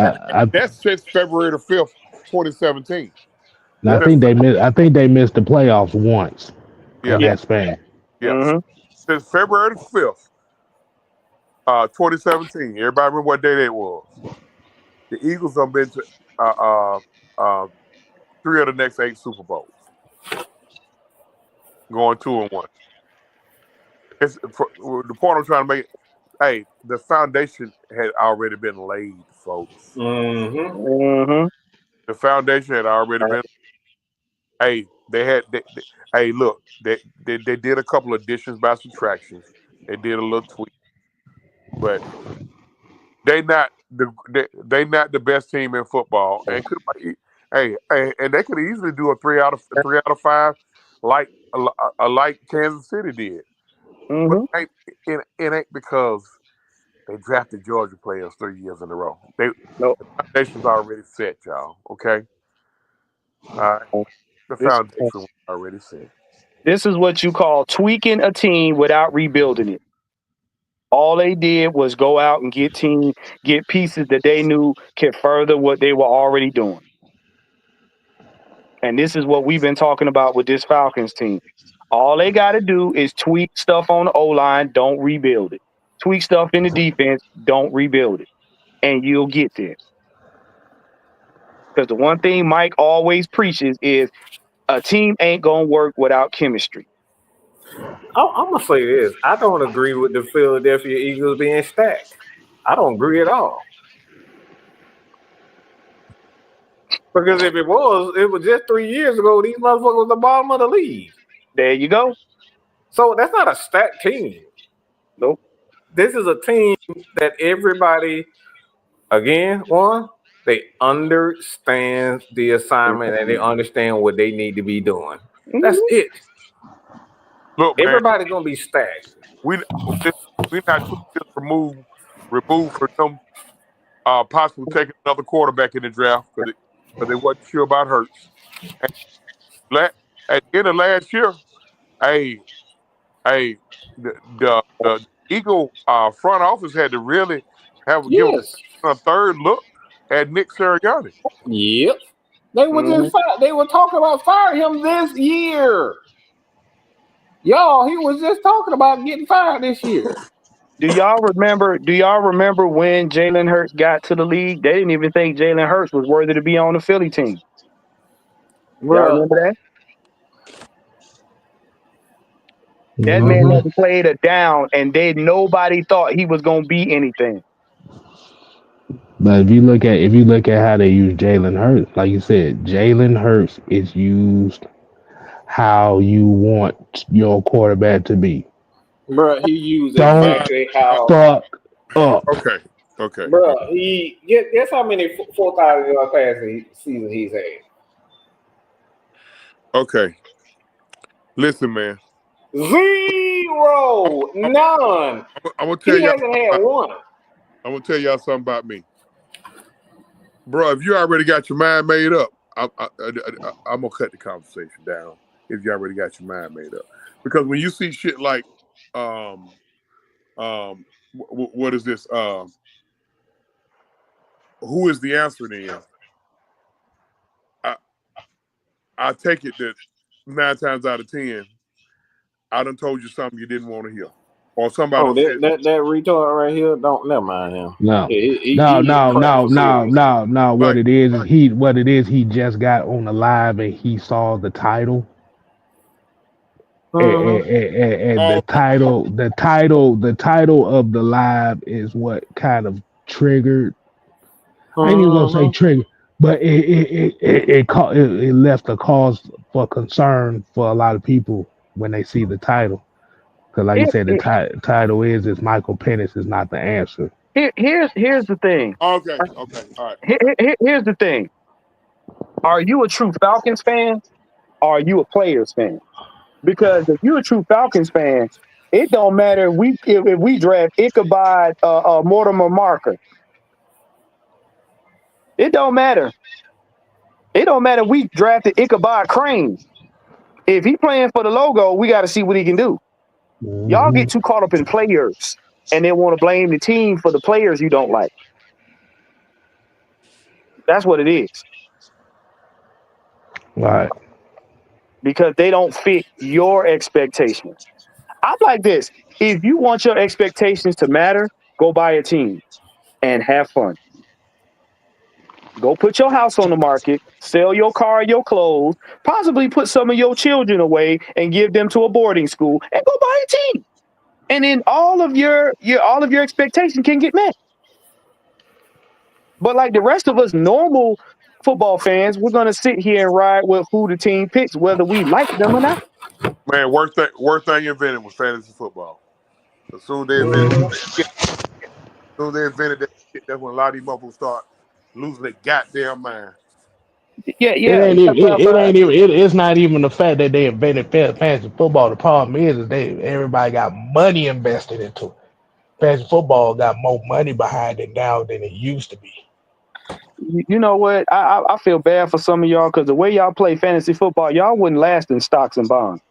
that's since February the 5th, 2017. And I think they missed the playoffs once Yeah, in that span. yeah. Mm-hmm. Since February the 5th, 2017. Everybody remember what day that was? The Eagles have been to uh, 3 of the next 8 Super Bowls, going 2-1. It's the point I'm trying to make. Hey, the foundation had already been laid, folks. Mm-hmm. Mm-hmm. The foundation had already been. Hey, hey, look, they did a couple of additions by subtractions. They did a little tweak, but they not the best team in football, and and they could easily do a 3 out of 5, like like Kansas City did. But Mm-hmm. it ain't because they drafted Georgia players 3 years in a row. The No. foundation's already set, y'all. Okay, all right. The This foundation was already set. this is what you call tweaking a team without rebuilding it. All they did was go out and get pieces that they knew could further what they were already doing. And this is what we've been talking about with this Falcons team. All they got to do is tweak stuff on the O-line, don't rebuild it. Tweak stuff in the defense, don't rebuild it. And you'll get there. Because the one thing Mike always preaches is a team ain't going to work without chemistry. I'm gonna say this. I don't agree with the Philadelphia Eagles being stacked. I don't agree at all. Because if it was just 3 years ago. These motherfuckers was the bottom of the league. There you go. So that's not a stacked team. Nope. This is a team that everybody, again, they understand the assignment and they understand what they need to be doing. That's it. Look, man, Everybody's gonna be stacked. we not 2 years removed from them possibly taking another quarterback in the draft because they wasn't sure about Hurts. And at the end of last year, hey, the Eagle front office had to really give Yes. a third look at Nick Sirianni. Yep. They were they were talking about firing him this year. Y'all, he was just talking about getting fired this year. Do y'all remember when Jalen Hurts got to the league? They didn't even think Jalen Hurts was worthy to be on the Philly team. Y'all remember that? That man never played a down, and nobody thought he was gonna be anything. But if you look at how they use Jalen Hurts, like you said, Jalen Hurts is used how you want your quarterback to be. Bro, he used Don't exactly how. fuck up. Okay. Bro, guess how many 4,000-yard passing season he's had. Okay. Listen, man. 0, none. I'm gonna tell He y'all. hasn't had one. I'm gonna tell y'all something about me, bro. If you already got your mind made up, I'm gonna cut the conversation down. If you already got your mind made up, because when you see shit like, what is this? Who is the answer then? I take it that 9 times out of 10, I done told you something you didn't want to hear, or somebody said that retard right here. Don't never mind him. No. He No. What Like- it is he just got on the live and he saw the title. And the title of the live is what kind of triggered. I ain't even gonna say trigger, but it left a cause for concern for a lot of people when they see the title. Because, like you said, the title is Michael Penix is not the answer. Here's the thing. Okay, all right. Here's the thing. Are you a true Falcons fan? Or are you a Players fan? Because if you're a true Falcons fan, it don't matter if we draft Ichabod Mortimer Marker. It don't matter. It don't matter if we drafted Ichabod Crane. If he playing for the logo, we got to see what he can do. Mm-hmm. Y'all get too caught up in players and then want to blame the team for the players you don't like. That's what it is. Right. because they don't fit your expectations. I'm like this. If you want your expectations to matter, go buy a team and have fun. Go put your house on the market, sell your car, your clothes, possibly put some of your children away and give them to a boarding school and go buy a team. And then all of your expectations can get met. But like the rest of us normal football fans, we're gonna sit here and ride with who the team picks, whether we like them or not. Man, worst thing invented was fantasy football. As soon as they invented, Mhm. that shit, that's when a lot of these motherfuckers start losing their goddamn mind. Yeah, It yeah. ain't even. It ain't even. It's not even the fact that they invented fantasy football. The problem is everybody got money invested into it. Fantasy football got more money behind it now than it used to be. You know what? I feel bad for some of y'all because the way y'all play fantasy football, y'all wouldn't last in stocks and bonds.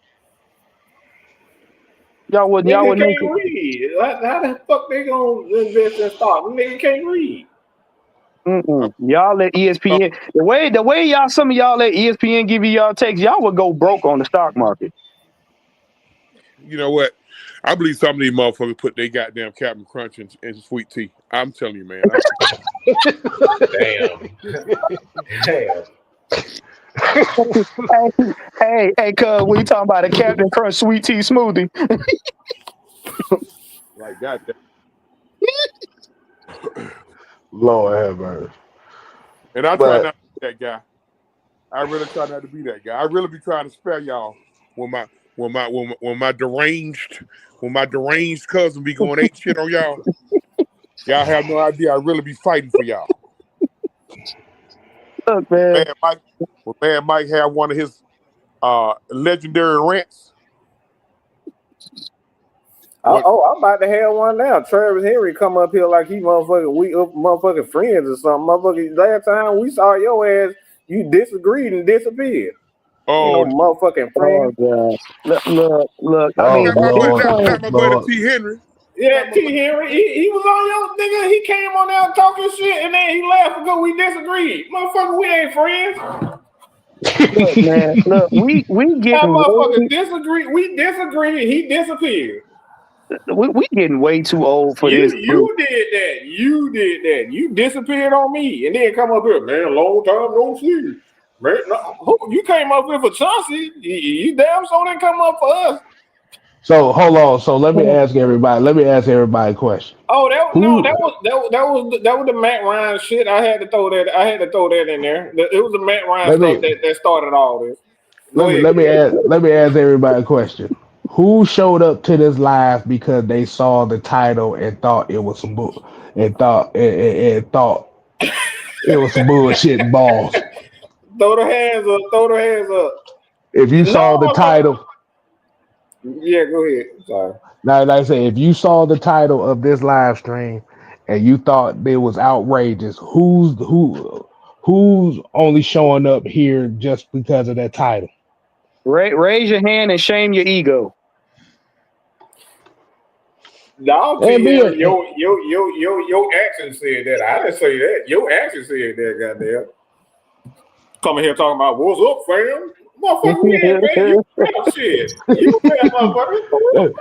Y'all wouldn't Nigga make it. can't read. How the fuck they gonna invest in stock? Nigga can't read. Y'all let ESPN the way y'all some of y'all let ESPN give you y'all takes, y'all would go broke on the stock market. You know what? I believe some of these motherfuckers put their goddamn Captain Crunch in sweet tea. I'm telling you, man. Damn. Damn. Hey, cuz we talking about a Captain Crunch sweet tea smoothie. Like goddamn. Lord have mercy. And I try But not to be that guy. I really try not to be that guy. I really be trying to spare y'all when my deranged cousin be going ape shit on y'all. Y'all have no idea. I really be fighting for y'all. Look, man. Man Mike have one of his legendary rants. I'm about to have one now. Travis Henry come up here like he motherfucking friends or something. Motherfucking last time we saw your ass, you disagreed and disappeared. Ain't no Oh, motherfucking friend. Oh God. Look. I oh mean, not Lord, my buddy Lord. T. Henry. Yeah, T. Henry, he was on your nigga. He came on there talking shit and then he left because we disagreed. Motherfucker, we ain't friends. look, man. Look, we That getting motherfucker disagree. We disagree. He disappeared. we getting way too old for this. You did that. You did that. You disappeared on me and then come up here, man. Long time no see. Man, you came up here for Chauncey. You damn so didn't come up for us. So hold on. So let me ask everybody. Let me ask everybody a question. Oh, that Who? was the Matt Ryan shit. I had to throw that in there. It was the Matt Ryan Let stuff me that started all this. Go ahead. let me ask everybody a question. Who showed up to this live because they saw the title and thought it was some bull and thought it was some bullshit and balls? Throw the hands up. Throw the hands up. If you saw No, the title, yeah, go ahead. Sorry. now like I say, if you saw the title of this live stream and you thought it was outrageous, who's only showing up here just because of that title? Raise your hand and shame your ego. No, T. And Henry, being your action said that. I didn't say that. Your action said that, goddamn. Coming here talking about what's up, fam. Motherfucker, we ain't paying you. Oh, shit. You bad motherfucker.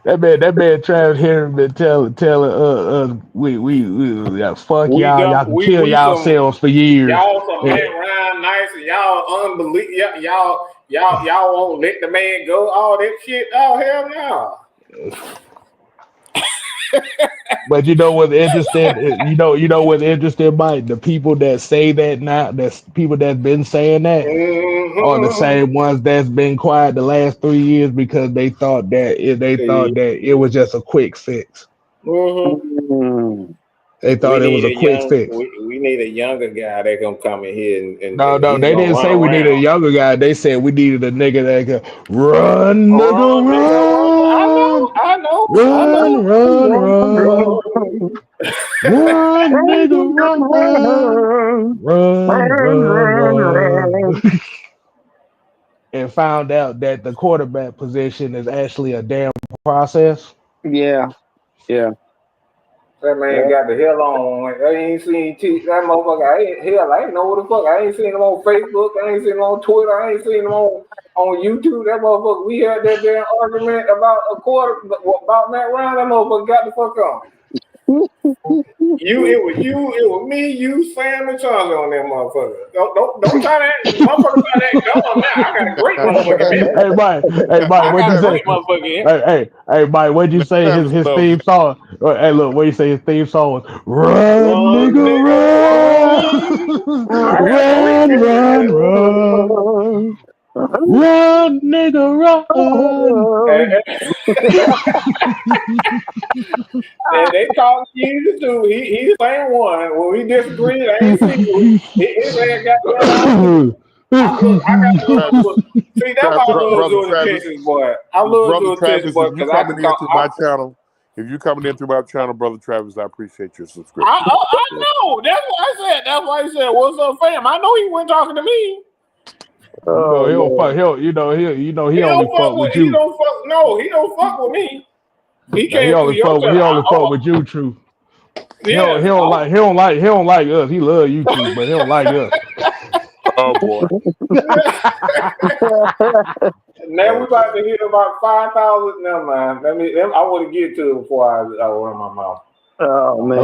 that man Travis Henry been telling we fuck We y'all done can kill we some yourselves for years. y'all some Matt Ryan nice and y'all unbelievable. Y'all won't let the man go. All that shit. Oh hell no. But you know what's interesting? You know what's interesting, Mike? The people that say that now, that's people that's been saying that, are the Mm-hmm. same ones that's been quiet the last 3 years because they thought that it was just a quick fix. Mm. They We thought it was need a quick fix. we need a younger guy that gonna come in here No, and no, he's they gonna didn't run say we needed a around. younger guy. They said we needed a nigga that could run, nigga, Oh, nigga, run, I run, know. run, run, run, nigga, run, run. And found out that the quarterback position is actually a damn process. Yeah. Hey, That man got the hell on. I ain't seen that motherfucker. I ain't know what the fuck. I ain't seen him on Facebook. I ain't seen him on Twitter. I ain't seen him on YouTube. That motherfucker. We had that damn argument about about Matt Ryan. That motherfucker got the fuck on. It was me, you, Sam, and Charlie on that motherfucker. Don't try that. Motherfucker try that dumb now. I got a great motherfucking memory. Hey, Mike, what'd you say? Motherfucker. Hey, Mike, what'd you say his theme song? Hey, look, what you say his theme song was? Run, nigga, run. Run, nigga, run. And they called Jesus too. He's saying one. When we disagreed, I ain't seen his ass got See, that's why I love doing attention, boy. I love doing attention, boy, because I can talk. My channel. If you're coming in through my channel, Brother Travis, I appreciate your subscription. I know. That's what I said. That's why he said, "What's up, fam?" I know he wasn't talking to me. He only fuck with you. He don't fuck with me. He only fuck with you, True. Yeah, he don't like us. He love you, True, but he don't like us. Oh boy. Now we about to hit about 5,000. Never mind. I want to get to it before I run my mouth. Oh man!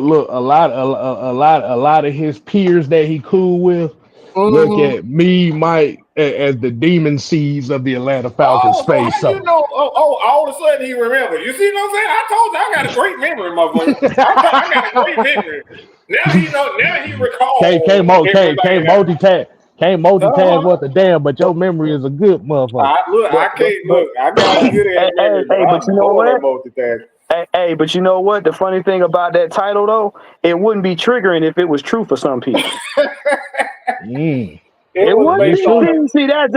Look. A lot of his peers that he cool with look at me, Mike, as the demon seeds of the Atlanta Falcons space. So all of a sudden he remembered. You see what I'm saying? I told you I got a great memory, motherfucker. I got a great memory. Now he recalls. Can't multitask what the damn, but your memory is a good motherfucker. I got a good ass memory, but you know what? Multitask. Hey, but you know what? The funny thing about that title, though, it wouldn't be triggering if it was true for some people. It wouldn't be. See, that's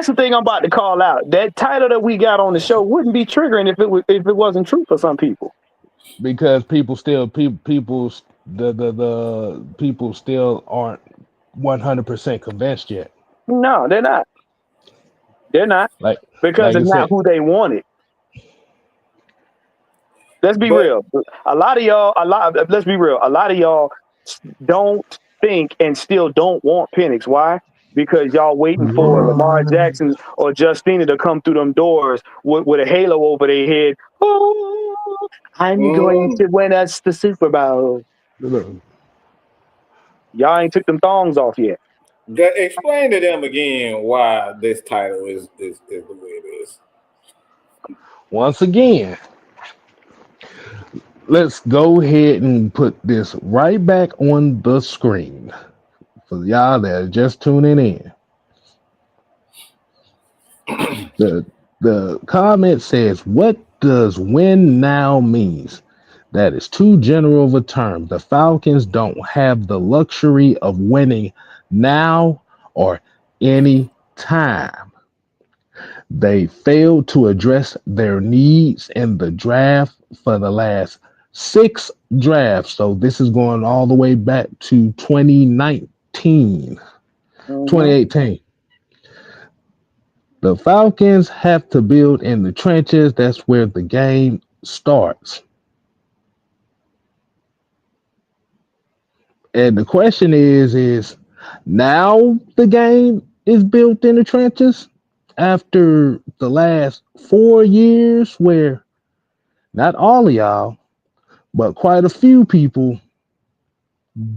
the thing I'm about to call out. That title that we got on the show wouldn't be triggering if it wasn't true for some people. Because people still aren't 100% convinced yet. No, they're not. They're not. Because it's not who they wanted. Let's be real. Let's be real. A lot of y'all don't think and still don't want Penix. Why? Because y'all waiting for Lamar Jackson or Justina to come through them doors with a halo over their head. Oh, I'm going to win us the Super Bowl. Y'all ain't took them thongs off yet. Explain to them again why this title is the way it is. Once again, let's go ahead and put this right back on the screen for y'all that are just tuning in. The comment says, "What does win now means? That is too general of a term. The Falcons don't have the luxury of winning now or any time. They failed to address their needs in the draft for the last 6 drafts." So this is going all the way back to 2018. The Falcons have to build in the trenches. That's where the game starts. And the question is now the game is built in the trenches after the last 4 years where not all of y'all, but quite a few people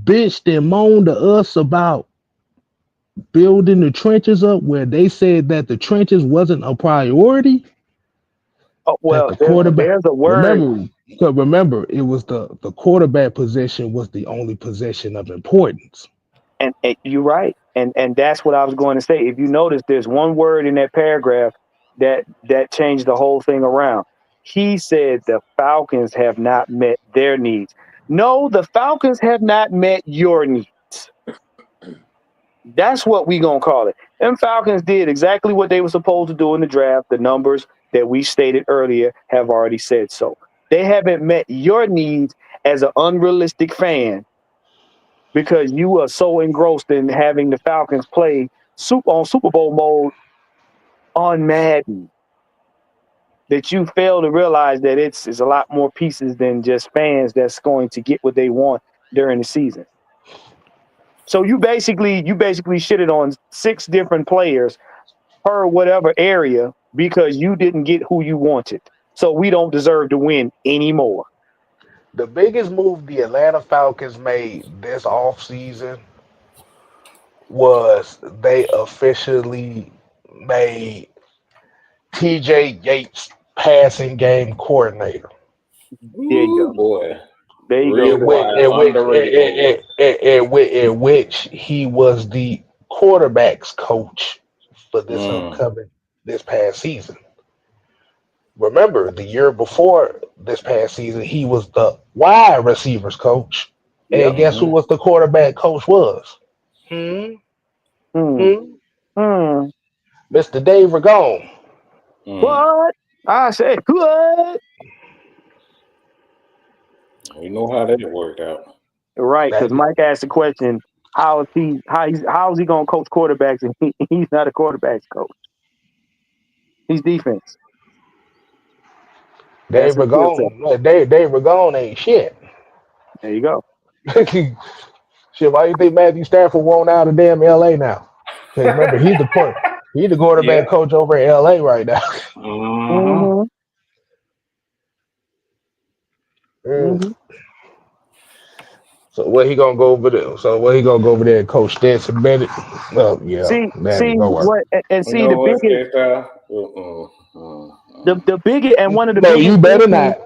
bitched and moaned to us about building the trenches up where they said that the trenches wasn't a priority. Oh, well, there's a word. Remember, it was the quarterback position was the only position of importance. And you're right. And that's what I was going to say. If you notice, there's one word in that paragraph that changed the whole thing around. He said the Falcons have not met their needs. No, the Falcons have not met your needs. That's what we gonna call it. Them Falcons did exactly what they were supposed to do in the draft. The numbers that we stated earlier have already said so. They haven't met your needs as an unrealistic fan because you are so engrossed in having the Falcons play on Super Bowl mode on Madden. that you fail to realize that it's a lot more pieces than just fans that's going to get what they want during the season. So you basically shitted on 6 different players per whatever area because you didn't get who you wanted. So we don't deserve to win anymore. The biggest move the Atlanta Falcons made this offseason was they officially made TJ Yates passing game coordinator. There you Ooh, go. boy. There you Real go. quiet, underrated. In which he was the quarterbacks coach for this past season. Remember, the year before this past season, he was the wide receivers coach. Yep. And guess who was the quarterback coach was? Hmm. Hmm? Hmm. Mr. Dave Ragone. What? I say what? We know how that worked out. Right, because That, Mike asked the question, how is he gonna coach quarterbacks and he's not a quarterbacks coach. He's defense. That's Dave his skill set. Ragone. Dave Ragone ain't shit. There you go. Shit, why you think Matthew Stafford won't out of damn LA now? Because remember, he's the quarterback Yeah. coach over in LA right now. Mm-hmm. Mm-hmm. So what he gonna go over there? So what he gonna go over there and coach Stetson Bennett? Oh yeah, See that ain't gonna work. what and You see know the what, biggest the biggest and one of the No, biggest you better issues. not.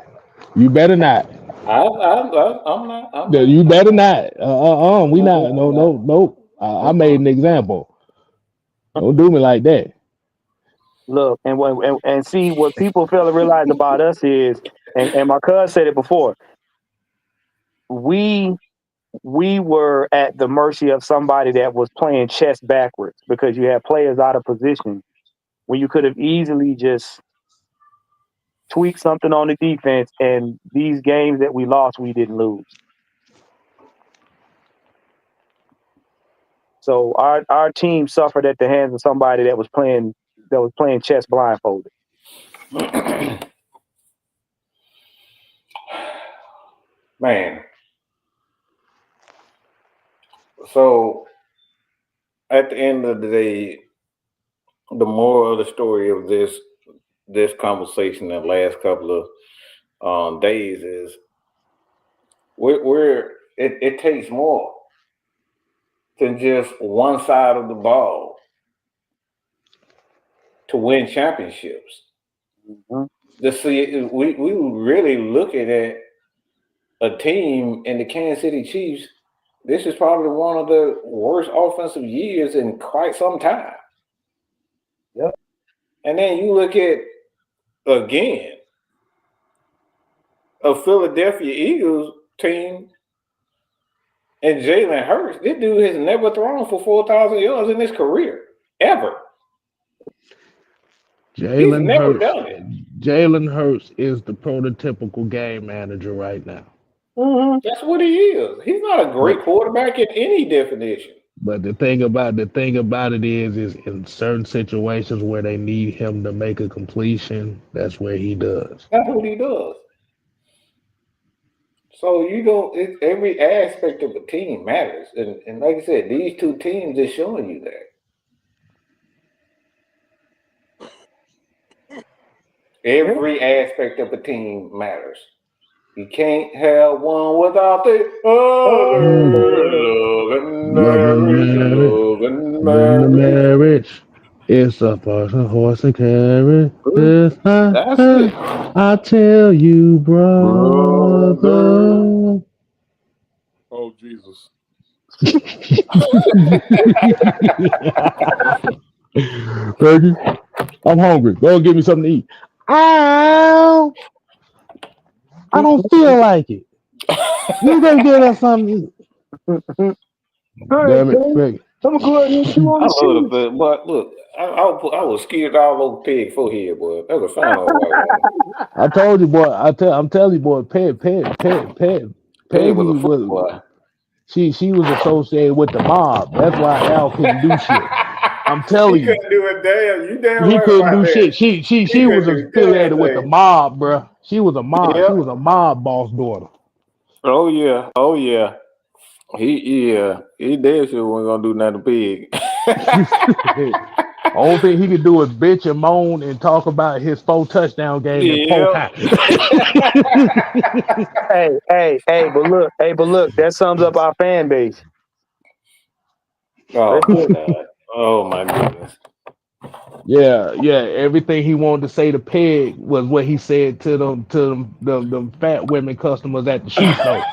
You better not. I'm not. Yeah, you better not. We I'm not. No, no, no. I made an example. Don't do me like that. Look, and see what people fail to realize about us is, and my cousin said it before, we were at the mercy of somebody that was playing chess backwards because you had players out of position when you could have easily just tweaked something on the defense, and these games that we lost, we didn't lose. So our team suffered at the hands of somebody that was playing chess blindfolded. Man. So at the end of the day, the moral of the story of this conversation the last couple of days is it takes more than just one side of the ball to win championships. Mm-hmm. We were really looking at a team in the Kansas City Chiefs. This is probably one of the worst offensive years in quite some time. Yep. And then you look at, again, a Philadelphia Eagles team and Jalen Hurts. This dude has never thrown for 4,000 yards in his career, ever. He's never done it. Jalen Hurts is the prototypical game manager right now. Mm-hmm. That's what he is. He's not a great quarterback in any definition. But the thing about it is in certain situations where they need him to make a completion, that's where he does. That's what he does. So every aspect of a team matters, and like I said, these two teams are showing you that. Every aspect of a team matters. You can't have one without the love and marriage. It's a horse and carriage. That's it. I tell you, brother. Oh, Jesus. Bergie, I'm hungry. Go get me something to eat. Ow! I don't feel like it. You go get us something to eat. Damn it, Bergie. I'm gonna go ahead and chew on I the love shoe. the food, but look, I was scared all over pig forehead, boy. That was a fine old white woman. I told you, boy. I'm telling you, boy. Pig Peggy was a foot was boy. she was associated with the mob. That's why Al couldn't do shit. I'm telling He you, couldn't do a damn. You damn he right couldn't about do that. shit. She He was couldn't do damn affiliated with the thing. mob, bro. She was a mob. She Yep. was a mob boss daughter. Oh yeah. Oh yeah. He dead sure wasn't gonna do nothing big. Only thing he could do is bitch and moan and talk about his 4 touchdown game and poke Yep. high. But look, that sums up our fan base. Oh Let's my just, god. Oh my goodness. Yeah. Everything he wanted to say to Peg was what he said to them fat women customers at the shoe store.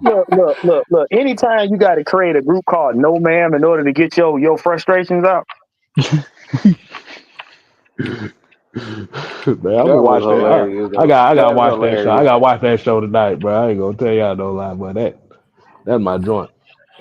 look. Anytime you got to create a group called No Ma'am in order to get your frustrations out. Man, I'm gonna That was watch that. hilarious I though. gotta That's watch that show. I hilarious. gotta watch that show tonight, bro. I ain't gonna tell y'all no lie about that. That's my joint.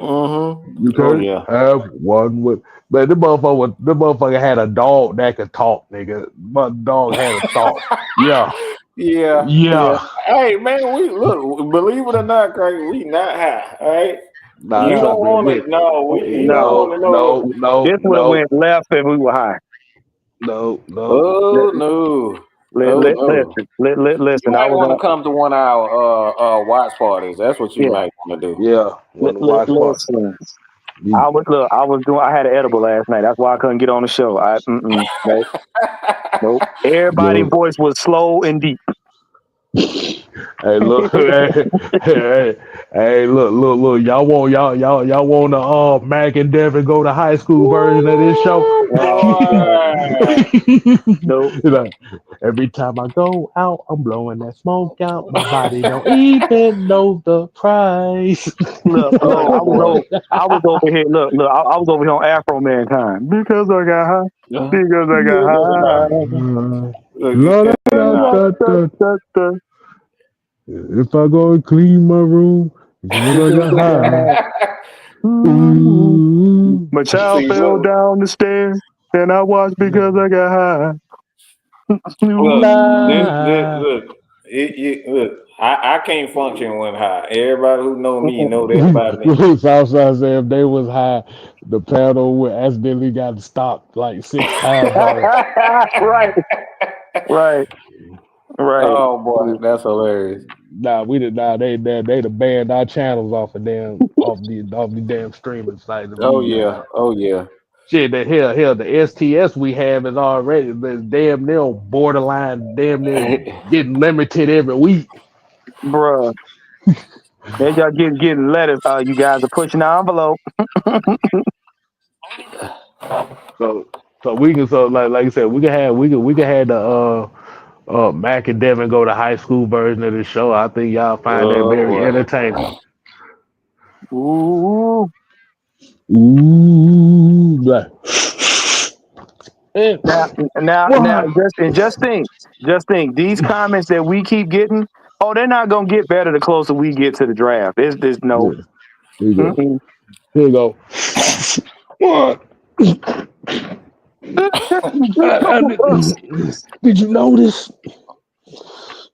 You Oh can't yeah. have one with. But the motherfucker had a dog that could talk, nigga. But dog had a thought. Yeah, Yeah. yeah. Hey man, we look, believe it or not, Craig, we not high, all right? Nah, You it's don't not want it. No, you don't No, want to know. this would have went left if we were high. no. Oh no. Oh no. You Listen. I might was want to on. come to one of our watch parties. That's what you Yeah, might want to do. Yeah, when the watch part. listen. I was doing. I had an edible last night. That's why I couldn't get on the show. Nope. Everybody's Look, voice was slow and deep. hey, look, hey, look. Y'all want the Mac and Devin go to high school version of this show? Boy. Nope. You know, every time I go out, I'm blowing that smoke out. My body don't even know the price. Look. Oh boy. I was over here. I was over here on Afro Mankind because I got high. Because I got high. La, da, da, da, da. If I go and clean my room, because I got high. Ooh. My child See, fell look, down the stairs, and I watched because I got high. look. Look. I can't function when high. Everybody who know me know that about me. Southside said if they was high, the panel would accidentally got stopped like 6 times already. Right. Oh boy, that's hilarious. Nah, we did not. They done banned our channels off of the damn streaming sites. Oh yeah. Shit, the hell, the STS we have is already damn near borderline, damn near getting limited every week. Bruh. They y'all getting letters. You guys are pushing the envelope. So we can like I said, we can have the Mac and Devin go to high school version of the show. I think y'all find that Oh very boy. entertaining. Ooh. Ooh, like, Now, just think. These comments that we keep getting, they're not gonna get better the closer we get to the draft. There's no. yeah, here you go. Mm-mm. Here you go. What? Did you notice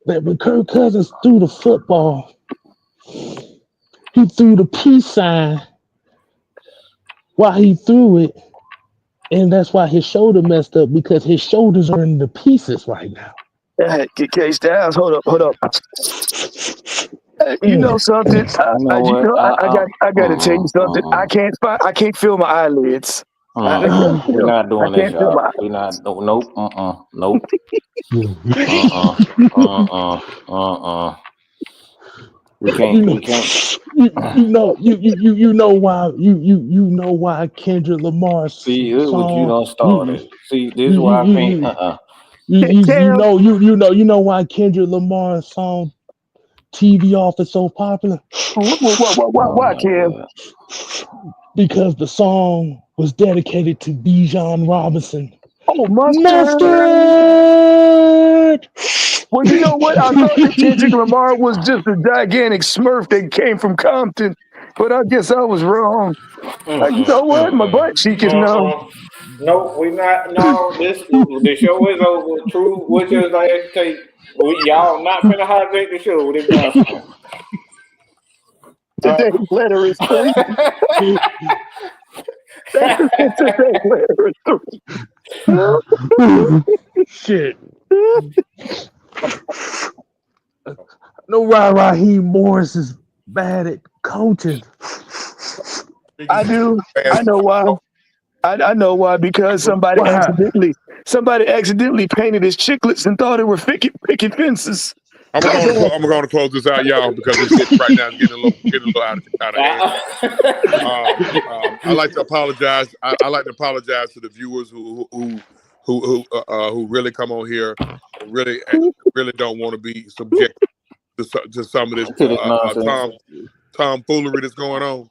that when Kirk Cousins threw the football, he threw the peace sign while he threw it, and that's why his shoulder messed up because his shoulders are in the pieces right now. K Styles, hold up. You know something? I got to tell you something. I can't feel my eyelids. We're not doing I this, can't feel y'all. my. We're not. Nope. Nope. We can't. You know why Kendrick Lamar's See, this is what you song. done started. See, this is why I can't. You know why Kendrick Lamar's song TV Off is so popular? Why, Kim? God. Because the song was dedicated to Bijan Robinson. Oh, mustard. Mustard. Well, you know what? I thought that Kendrick Lamar was just a gigantic Smurf that came from Compton, but I guess I was wrong. You know what? My butt cheek is numb. No, we not. No, the show is over. True, which is like take. Y'all not finna hijack the show with this nonsense. Today's letter is free. Shit. No, Raheem Morris is bad at coaching. I do. I know why. I know why, because somebody What happened? accidentally painted his chiclets and thought it were picket fences. I'm going to close this out, y'all, because it's getting right now. It's getting a little out of hand. I like to apologize. I like to apologize to the viewers who really come on here and really don't want to be subject to some of this tomfoolery that's going on.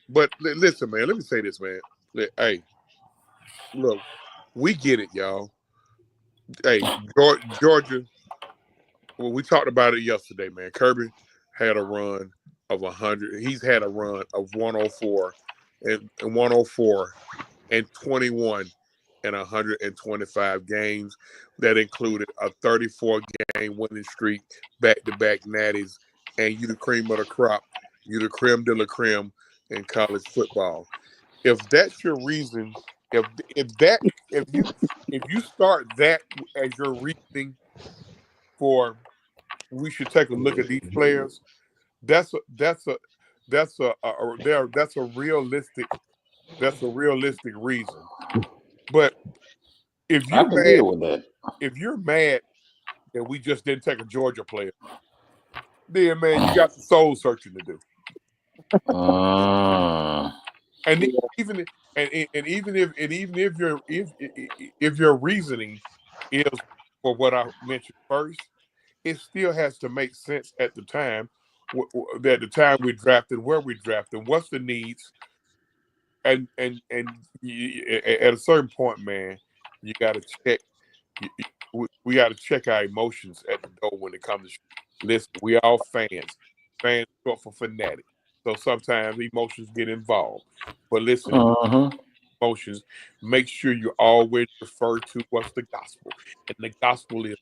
But listen, man. Let me say this, man. Hey, look, we get it, y'all. Hey, Georgia. Well, we talked about it yesterday, man. Kirby had a run of 100. He's had a run of 104 and 104 and 21 in 125 games. That included a 34-game winning streak, back-to-back natties, and you the cream of the crop. You the creme de la creme in college football. If that's your reason, if you start that as your reasoning for we should take a look at these players, that's a realistic reason. But if you're mad that we just didn't take a Georgia player, then man, you got some soul searching to do. And even if your reasoning is for what I mentioned first, it still has to make sense at the time. At the time we drafted, where we drafted, what's the needs, and at a certain point, man, you got to check. We got to check our emotions at the door when it comes to. Listen, we all fans. Fans short for fanatic. So sometimes emotions get involved. But listen, emotions. Make sure you always refer to what's the gospel, and the gospel is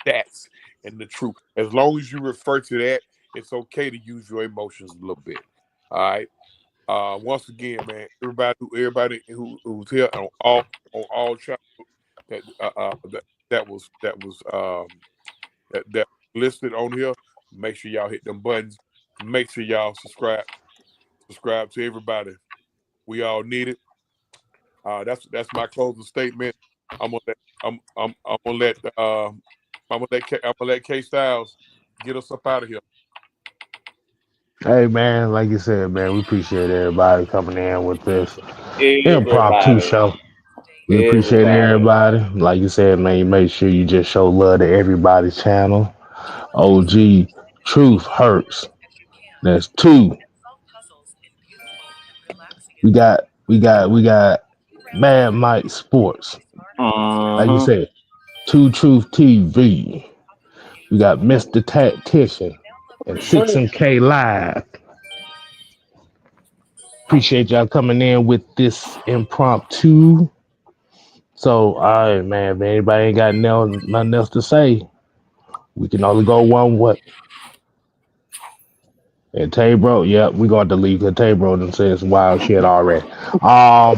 that's and the truth. As long as you refer to that, it's okay to use your emotions a little bit. All right. Once again, man, everybody who's here on all channels that was listed on here, make sure y'all hit them buttons. Make sure y'all subscribe to everybody. We all need it. That's my closing statement. I'm gonna let K Styles get us up out of here. Hey man, like you said, man, we appreciate everybody coming in with this impromptu show. We appreciate everybody. Like you said, man, you make sure you just show love to everybody's channel. OG Truth Hurts. That's 2. We got Mad Mike Sports. Like you said, 2 Truth TV. We got Mr. Tactician and 6MK Live. Appreciate y'all coming in with this impromptu. So, all right, man. If anybody ain't got nothing else to say, we can only go one way. And Tay Bro, yep, we gonna delete because Tay Bro done said some wild shit already. I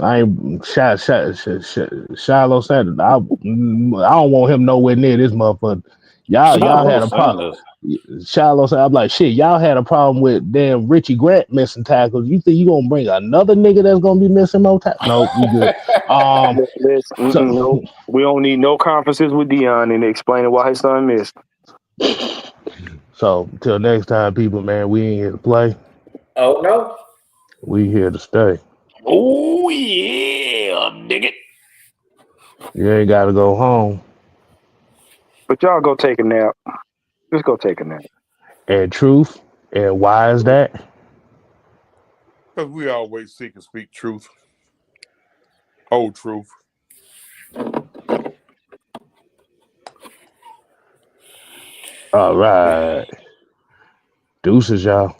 ain't Shiloh said I don't want him nowhere near this motherfucker. Y'all had a problem. Shiloh said, I'm like, shit, y'all had a problem with damn Richie Grant missing tackles. You think you gonna bring another nigga that's gonna be missing more tackles? No, we good. No, we don't need no conferences with Dion and explaining why his son missed. So till next time, people, man, we ain't here to play. Oh no, we here to stay. Oh yeah, dig it. You ain't gotta go home. But y'all go take a nap. Just go take a nap. And truth. And why is that? Because we always seek and speak truth. Whole truth. All right. Deuces, y'all.